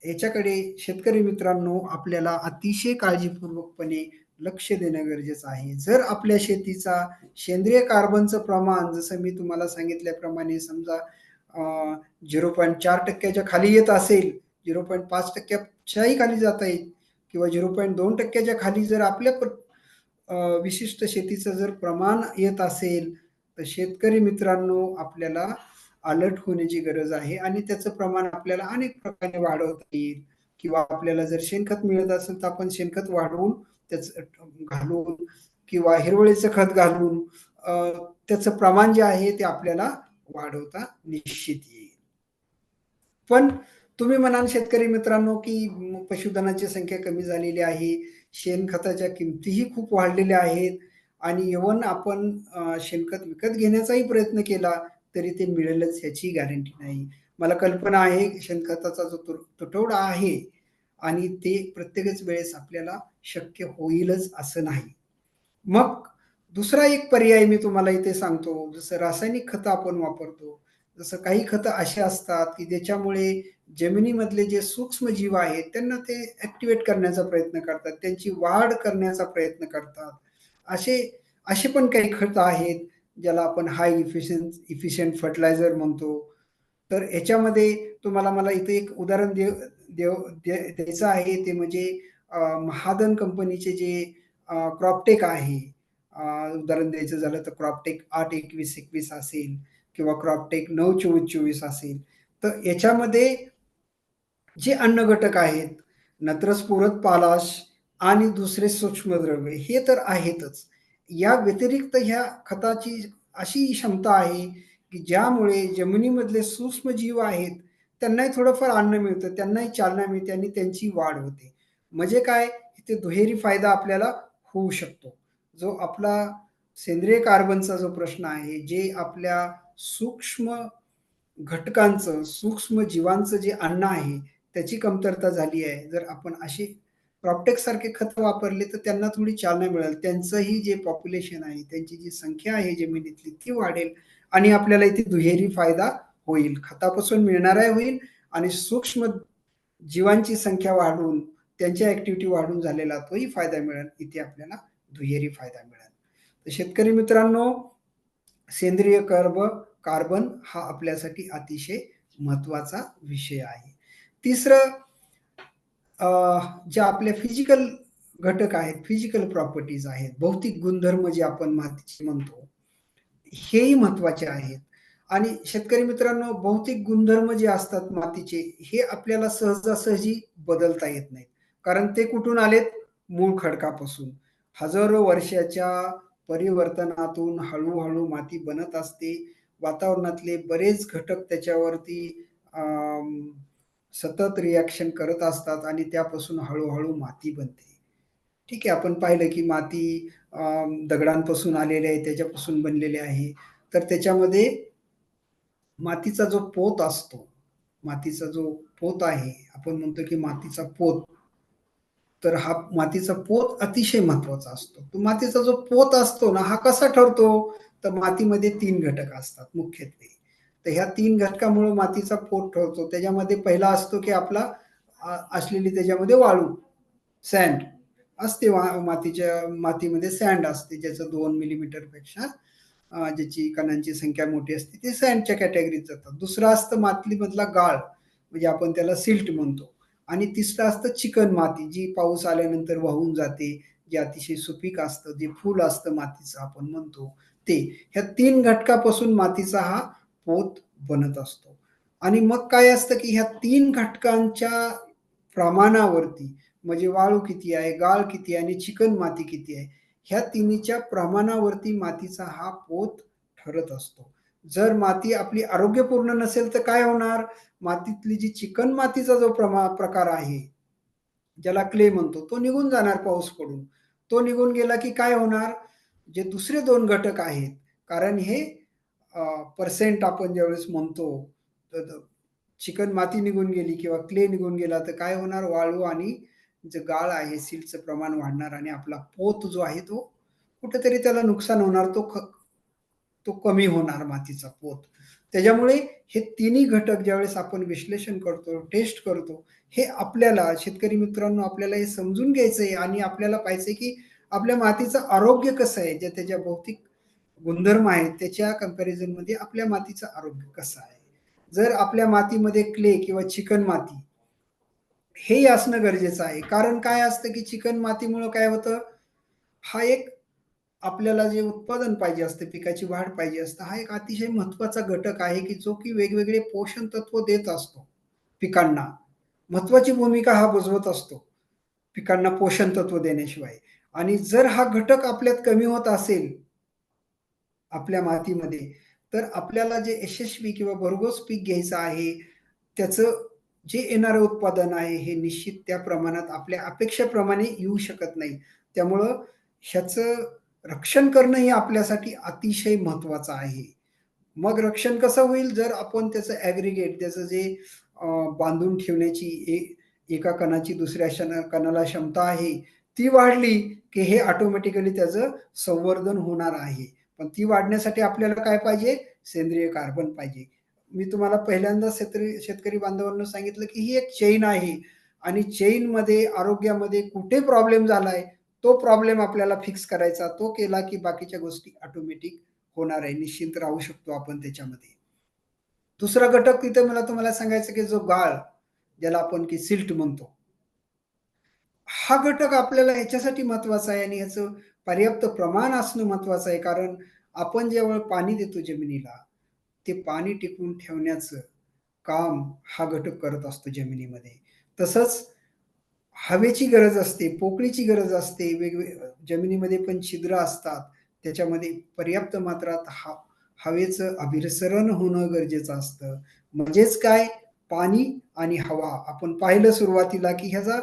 याच्याकडे शेतकरी मित्रांनो आपल्याला अतिशय काळजीपूर्वकपणे लक्ष देणं गरजेचं आहे. जर आपल्या शेतीचा सेंद्रिय कार्बनचं प्रमाण जसं मी तुम्हाला सांगितल्याप्रमाणे समजा 0.4% च्या खाली येत असेल, 0.5% च्याही खाली जाता येईल किंवा 0.2% च्या खाली जर आपल्या विशिष्ट शेतीचं जर प्रमाण येत असेल, तर शेतकरी मित्रांनो आपल्याला अलर्ट होण्याची गरज आहे आणि त्याचं प्रमाण आपल्याला अनेक प्रकारे वाढवता येईल किंवा आपल्याला जर शेणखत मिळत असेल, तर आपण शेणखत वाढवून त्याचं घालून किंवा हिरवळीचं खत घालून त्याचं प्रमाण जे आहे ते आपल्याला वाढवता निश्चित येईल. पण तुम्ही म्हणाल शेतकरी मित्रांनो, की पशुधनाची संख्या कमी झालेली आहे. शेणखताच्या किमतीही खूप वाढलेल्या आहेत आणि इव्हन आपण शेणखत विकत घेण्याचाही प्रयत्न केला, तरी ते मिळेलच ह्याची गॅरंटी नाही. मला कल्पना आहे शेणखताचा जो तुटवडा आहे आणि ते प्रत्येकच वेळेस आपल्याला शक्य होईलच असं नाही. मग दुसरा एक पर्याय मी तुम्हाला इथे सांगतो. जसं रासायनिक खतं आपण वापरतो. जसं काही खतं अशी असतात, की ज्याच्यामुळे जमिनीमधले जे सूक्ष्मजीव आहेत, त्यांना ते ॲक्टिव्हेट करण्याचा प्रयत्न करतात. त्यांची वाढ करण्याचा प्रयत्न करतात. असे असे पण काही खतं आहेत, ज्याला आपण हाय इफिशियंट फर्टिलायझर म्हणतो. तर याच्यामध्ये तुम्हाला मला इथे एक उदाहरण द्यायचं आहे, ते म्हणजे महादन कंपनीचे जे क्रॉपटेक आहे. उदाहरण द्यायचं झालं तर क्रॉपटेक 8-21-21 असेल किंवा क्रॉपटेक 9-24-24 असेल. तर याच्यामध्ये जे अन्न घटक आहेत, नत्र, स्फुरद, पालाश आणि दुसरे सूक्ष्मद्रव्ये हे तर आहेतच. या व्यतिरिक्त ह्या खताची अशी क्षमता आहे, की ज्यामुळे जमिनीमधले सूक्ष्मजीव आहेत, त्यांनाही थोडंफार अन्न मिळतं, त्यांनाही चालना मिळते आणि त्यांची वाढ होते. म्हणजे काय? इथे दुहेरी फायदा आपल्याला होऊ शकतो. जो आपला सेंद्रिय कार्बनचा जो प्रश्न आहे, जे आपल्या सूक्ष्म घटकांचं, सूक्ष्म जीवांचं जे अन्न आहे, त्याची कमतरता झाली आहे. जर आपण अशी क्रॉपटेक सारखे खत वापरले, तर त्यांना थोडी चालना मिळेल. त्यांचंही जे पॉप्युलेशन आहे, त्यांची जी संख्या आहे जमिनीतली ती वाढेल आणि आपल्याला इथे दुहेरी फायदा होईल. खतापासून मिळणाराही होईल आणि सूक्ष्म जीवांची संख्या वाढून, त्यांची ॲक्टिव्हिटी वाढून झालेला तोही फायदा मिळेल. इथे आपल्याला दुहेरी फायदा मिळेल. तर शेतकरी मित्रांनो, सेंद्रिय कार्बन हा आपल्यासाठी अतिशय महत्त्वाचा विषय आहे. तिसरं जे आपले फिजिकल घटक आहेत, फिजिकल प्रॉपर्टीज आहेत, भौतिक गुणधर्म जे आपण मातीचे म्हणतो, हेही महत्त्वाचे आहेत. आणि शेतकरी मित्रांनो, भौतिक गुणधर्म जे असतात मातीचे, हे आपल्याला सहजासहजी बदलता येत नाहीत. कारण ते कुठून आलेत? मूळ खडकापासून. हजारो वर्षाच्या परिवर्तनातून हळू माती बनत असते. वातावरणातले बरेच घटक त्याच्यावरती अं, सतत रिएक्शन करत असतात आणि त्यापासून हळू माती बनते. ठीक आहे, आपण पाहिलं की माती दगडांपासून आलेली आहे, त्याच्यापासून बनलेली आहे. तर त्याच्यामध्ये मातीचा जो पोत असतो, मातीचा जो पोत आहे, आपण म्हणतो की मातीचा पोत, तर हा मातीचा पोत अतिशय महत्त्वाचा असतो. तो मातीचा जो पोत असतो ना, हा कसा ठरतो? तर मातीमध्ये 3 घटक असतात मुख्यत्वे. तर ह्या 3 घटकामुळं मातीचा पोत ठरतो. त्याच्यामध्ये पहिला असतो की आपला असलेली त्याच्यामध्ये वाळू, सँड असते. मातीमध्ये सँड असते, ज्याचं 2 मिलीमीटरपेक्षा ज्याची कणांची संख्या मोठी असते, ते सँडच्या कॅटेगरीत जातात. दुसरं असतं मातीमधला गाळ, म्हणजे आपण त्याला सिल्ट म्हणतो. आणि तिसरं असतं चिकण माती, जी पाऊस आल्यानंतर वाहून जाते, जे अतिशय सुपीक असतं, जे फूल असतं मातीचं आपण म्हणतो ते. ह्या 3 घटकापासून मातीचा हा पोत बनत असतो. आणि मग काय असतं, की ह्या 3 घटकांच्या प्रमाणावरती, म्हणजे वाळू किती आहे, गाळ किती आहे आणि चिकण माती किती आहे, ह्या तिन्हीच्या प्रमाणावरती मातीचा हा पोत ठरत असतो. जर माती आपली आरोग्यपूर्ण नसेल तर काय होणार? मातीतली जी चिकण मातीचा जो प्रकार आहे, ज्याला क्ले म्हणतो, तो निघून जाणार पाऊस पडून. तो निघून गेला की काय होणार? जे दुसरे 2 घटक आहेत, कारण हे पर्सेंट आपण ज्यावेळेस म्हणतो, तर चिकण माती निघून गेली किंवा क्ले निघून गेला, तर काय होणार? वाळू आणि जे गाळ आहे, सिल्टचं प्रमाण वाढणार आणि आपला पोत जो आहे, तो कुठेतरी त्याला नुकसान होणार. तो कमी होणार मातीचा पोत. त्याच्यामुळे हे तिन्ही घटक ज्यावेळेस आपण विश्लेषण करतो, टेस्ट करतो, हे आपल्याला शेतकरी मित्रांनो, आपल्याला हे समजून घ्यायचं आहे आणि आपल्याला पाहायचं की आपल्या मातीचं आरोग्य कसं आहे, जे त्याच्या भौतिक गुणधर्म आहेत, त्याच्या कंपॅरिझनमध्ये आपल्या मातीचं आरोग्य कसं आहे. जर आपल्या मातीमध्ये क्ले किंवा चिकण माती हेही असणं गरजेचं आहे. कारण काय असतं की चिकण मातीमुळं काय होतं, हा एक आपल्याला जे उत्पादन पाहिजे असते, पिकाची वाढ पाहिजे असते, हा एक अतिशय महत्त्वाचा घटक आहे, की जो की वेगवेगळे पोषण तत्व देत असतो पिकांना. महत्त्वाची भूमिका हा बजावत असतो पिकांना पोषण तत्व देण्याशिवाय. आणि जर हा घटक आपल्यात कमी होत असेल आपल्या मातीमध्ये, तर आपल्याला जे यशस्वी किंवा भरघोस पीक घ्यायचं आहे, त्याचं जे येणारं उत्पादन आहे, हे निश्चित त्या प्रमाणात आपल्या अपेक्षेप्रमाणे येऊ शकत नाही. त्यामुळं ह्याचं रक्षण करणं हे आपल्यासाठी अतिशय महत्त्वाचं आहे. मग रक्षण कसं होईल? जर आपण त्याचं ॲग्रीगेट, त्याचं जे बांधून ठेवण्याची एका कणाची दुसऱ्या कणाला क्षमता आहे, ती वाढली, की हे ऑटोमॅटिकली त्याचं संवर्धन होणार आहे. पण ती वाढण्यासाठी आपल्याला काय पाहिजे? सेंद्रिय कार्बन पाहिजे. मी तुम्हाला पहिल्यांदा शेतकरी बांधवांनो सांगितलं, की ही एक चेन आहे आणि चेनमध्ये आरोग्यामध्ये कुठे प्रॉब्लेम झालाय, तो प्रॉब्लेम आपल्याला फिक्स करायचा. तो केला, की बाकीच्या गोष्टी ऑटोमॅटिक होणार आहे. निश्चिंत राहू शकतो आपण त्याच्यामध्ये. दुसरा घटक तिथे मला तुम्हाला सांगायचं की जो गाळ, ज्याला आपण की सिल्ट म्हणतो. हा घटक आपल्याला ह्याच्यासाठी महत्वाचा आहे आणि ह्याचं पर्याप्त प्रमाण असणं महत्वाचं आहे. कारण आपण जेव्हा पाणी देतो जमिनीला, ते पाणी टिकवून ठेवण्याचं काम हा घटक करत असतो जमिनीमध्ये. तसंच हवेची गरज असते, पोकळीची गरज असते, जमिनीमध्ये पण छिद्र असतात. त्याच्यामध्ये पर्याप्त मात्रात हवेचं अभिसरण होणं गरजेचं असतं. म्हणजेच काय, पाणी आणि हवा आपण पाहिलं सुरुवातीला, की ह्याचा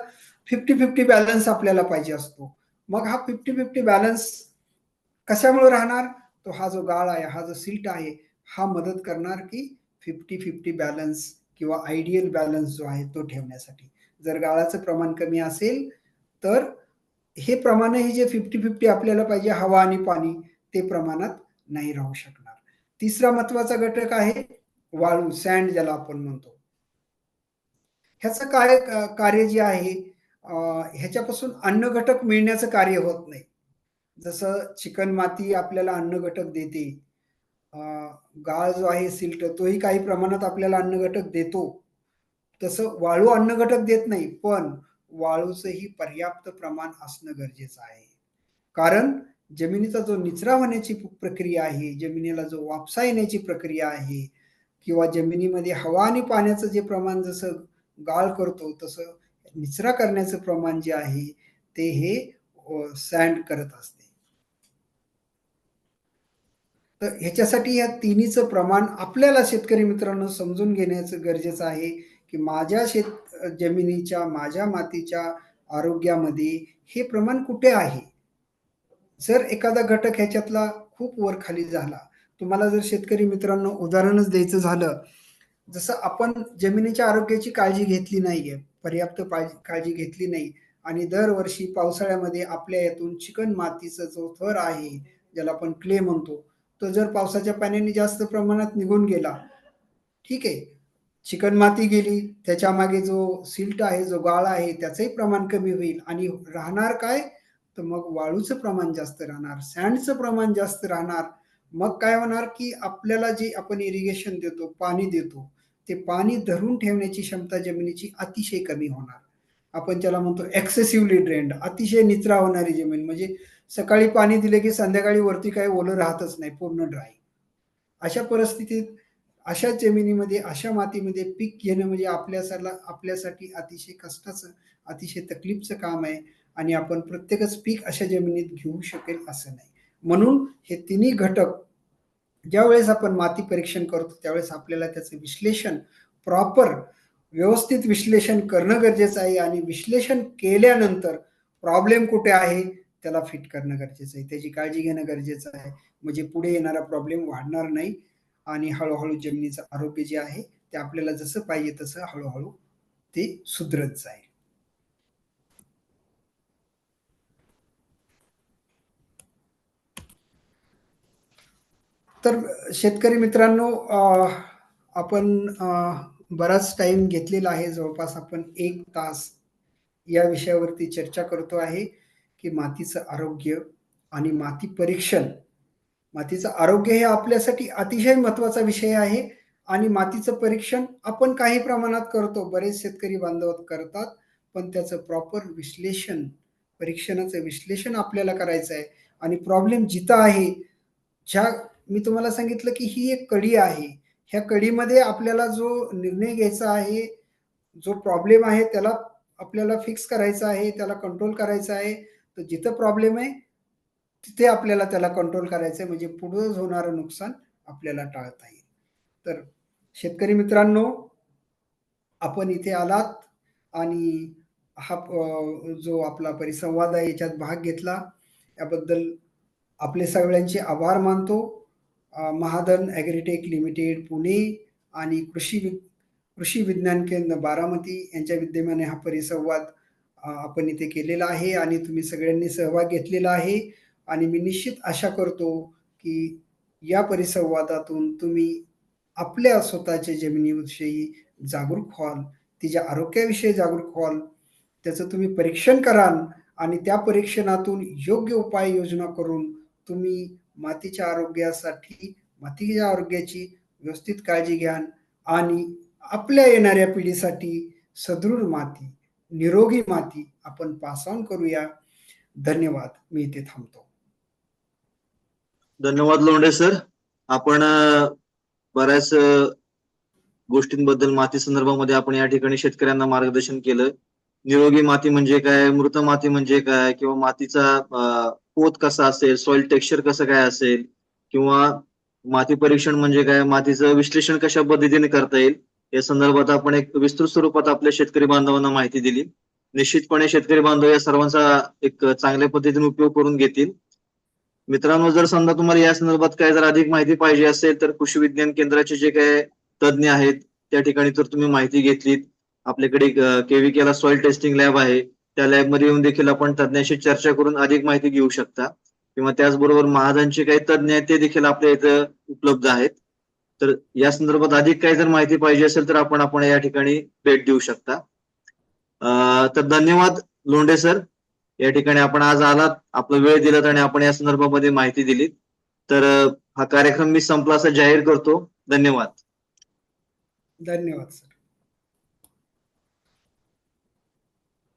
50-50 बॅलन्स आपल्याला पाहिजे असतो. मग हा 50-50 बॅलन्स कशामुळे राहणार? तो हा जो गाळ आहे, हा जो सिल्ट आहे, हा मदत करणार, की 50-50 बॅलन्स किंवा आयडियल बॅलन्स जो आहे तो ठेवण्यासाठी. जर गाळाचं प्रमाण कमी असेल, तर हे प्रमाणही जे 50-50 आपल्याला पाहिजे हवा आणि पाणी, ते प्रमाणात नाही राहू शकणार. तिसरा महत्वाचा घटक आहे वाळू, सँड ज्याला आपण म्हणतो. ह्याचं काय कार्य जे आहे, ह्याच्यापासून अन्न घटक मिळण्याचं कार्य होत नाही. जसं चिकणमाती आपल्याला अन्न घटक देते. अ, गाळ जो आहे सिल्ट तोही काही प्रमाणात आपल्याला अन्न घटक देतो. तसं वाळू अन्न घटक देत नाही, पण वाळूचंही पर्याप्त प्रमाण असणं गरजेचं आहे. कारण जमिनीचा जो निचरा होण्याची प्रक्रिया आहे, जमिनीला जो वापसा येण्याची प्रक्रिया आहे किंवा जमिनीमध्ये हवा आणि पाण्याचं जे प्रमाण जसं गाळ करतो, तसं निचरा करण्याचं प्रमाण जे आहे, ते हे सँड करत असते. तर ह्याच्यासाठी या तिन्हीचं प्रमाण आपल्याला शेतकरी मित्रांनो समजून घेण्याचं गरजेचं आहे, की माझ्या जमिनीच्या, माझ्या मातीच्या आरोग्यामध्ये हे प्रमाण कुठे आहे? जर एखादा घटक ह्याच्यातला खूप वर-खाली झाला, तुम्हाला जर शेतकरी मित्रांनो उदाहरणच द्यायचं झालं, जसं आपण जमिनीच्या आरोग्याची काळजी घेतली नाहीये, पर्याप्त काळजी घेतली नाही आणि दरवर्षी पावसाळ्यामध्ये आपल्या यातून चिकण मातीचा जो थर आहे, ज्याला आपण क्ले म्हणतो, तो जर पावसाच्या पाण्याने जास्त प्रमाणात निघून गेला, ठीक आहे. चिकणमाती गेली, त्याच्यामागे जो सिल्ट आहे, जो गाळ आहे, त्याचंही प्रमाण कमी होईल आणि राहणार काय? तर मग वाळूचं प्रमाण जास्त राहणार, सँडचं प्रमाण जास्त राहणार. मग काय होणार, की आपल्याला जे आपण इरिगेशन देतो, पाणी देतो, ते पाणी धरून ठेवण्याची क्षमता जमिनीची अतिशय कमी होणार. आपण त्याला म्हणतो एक्सेसिव्हली ड्रेन्ड, अतिशय निचरा होणारी जमीन. म्हणजे सकाळी पाणी दिलं, की संध्याकाळी वरती काही ओलं राहतच नाही, पूर्ण ड्राय. अशा परिस्थितीत, अशा जमिनीमध्ये, अशा मातीमध्ये पीक घेणं म्हणजे आपल्यासाठी अतिशय कष्टाचं, अतिशय तकलीफचं काम आहे आणि आपण प्रत्येकच पीक अशा जमिनीत घेऊ शकेल असं नाही. म्हणून हे तिन्ही घटक ज्यावेळेस आपण माती परीक्षण करतो, त्यावेळेस आपल्याला त्याचं विश्लेषण प्रॉपर व्यवस्थित विश्लेषण करणं गरजेचं आहे आणि विश्लेषण केल्यानंतर प्रॉब्लेम कुठे आहे, त्याला फिट करणं गरजेचं आहे. त्याची काळजी घेणं गरजेचं आहे. म्हणजे पुढे येणारा प्रॉब्लेम वाढणार नाही आणि हळू जमिनीचं आरोग्य जे आहे, ते आपल्याला जसं पाहिजे तसं हळू ते सुधरत जाईल. तर शेतकरी मित्रांनो, आपण बराच टाईम घेतलेला आहे. जवळपास आपण 1 तास या विषयावरती चर्चा करतो आहे, की मातीचं आरोग्य आणि माती परीक्षण. मातीचं आरोग्य हे आपल्यासाठी अतिशय महत्त्वाचा विषय आहे आणि मातीचं परीक्षण आपण काही प्रमाणात करतो. बरेच शेतकरी बांधव करतात, पण त्याचं प्रॉपर विश्लेषण, परीक्षणाचं विश्लेषण आपल्याला करायचं आहे आणि प्रॉब्लेम जिथं आहे, ज्या मी तुम्हाला सांगितलं, की ही एक कडी आहे. ह्या कडीमध्ये आपल्याला जो निर्णय घ्यायचा आहे, जो प्रॉब्लेम आहे त्याला आपल्याला फिक्स करायचा आहे, त्याला कंट्रोल करायचा आहे. तर जिथं प्रॉब्लेम आहे, तिथे आपल्याला त्याला कंट्रोल करायचं आहे, म्हणजे पुढं होणारं नुकसान आपल्याला टाळता येईल. तर शेतकरी मित्रांनो, आपण इथे आलात आणि हा जो आपला परिसंवाद आहे याच्यात भाग घेतला, याबद्दल आपले सगळ्यांचे आभार मानतो. महाधन ॲग्रीटेक लिमिटेड पुणे आणि कृषी विज्ञान केंद्र बारामती यांच्या विद्यमाने हा परिसंवाद आपण इथे केलेला आहे आणि तुम्ही सगळ्यांनी सहभाग घेतलेला आहे आणि मी निश्चित आशा करतो, की या परिसंवादातून तुम्ही आपल्या स्वतःच्या जमिनीविषयी जागरूक व्हाल, तिच्या आरोग्याविषयी जागरूक व्हाल, त्याचं तुम्ही परीक्षण कराल आणि त्या परीक्षणातून योग्य उपाययोजना करून तुम्ही मातीच्या आरोग्याची व्यवस्थित काळजी घ्याल आणि आपल्या येणाऱ्या पिढीसाठी सदृढ माती, निरोगी माती आपण पास ऑन करूया. धन्यवाद. मी इथे थांबतो. धन्यवाद लोंढे सर. आपण बऱ्याच गोष्टींबद्दल माती संदर्भामध्ये आपण या ठिकाणी शेतकऱ्यांना मार्गदर्शन केलं. निरोगी माती म्हणजे काय, मृत माती म्हणजे काय, किंवा मातीचा पोत कसा असेल, सॉइल टेक्स्चर कसं काय असेल, किंवा माती परीक्षण म्हणजे काय, मातीचं विश्लेषण कशा पद्धतीने करता येईल, या संदर्भात आपण एक विस्तृत स्वरूपात आपल्या शेतकरी बांधवांना माहिती दिली. निश्चितपणे शेतकरी बांधव या सर्वांचा एक चांगल्या पद्धतीने उपयोग करून घेतील. मित्रांनो, जर समजा तुम्हाला या संदर्भात काय जर अधिक माहिती पाहिजे असेल तर कृषी विज्ञान केंद्राचे जे काय तज्ज्ञ आहेत त्या ठिकाणी तर तुम्ही माहिती घेतलीत. आपल्याकडे केव्हीकेला सॉइल टेस्टिंग लॅब आहे. त्या लॅबमध्ये येऊन देखील आपण तज्ज्ञाशी चर्चा करून अधिक माहिती घेऊ शकता, किंवा त्याचबरोबर महाजनचे काही तज्ज्ञ आहेत ते देखील आपल्या इथं उपलब्ध आहेत. तर या संदर्भात अधिक काही जर माहिती पाहिजे असेल तर आपण या ठिकाणी भेट देऊ शकता. तर धन्यवाद लोंढे सर. या ठिकाणी आपण आज आलात, आपला वेळ दिलात आणि आपण या संदर्भामध्ये माहिती दिली. तर हा कार्यक्रम मी संपला असं जाहीर करतो. धन्यवाद. धन्यवाद सर.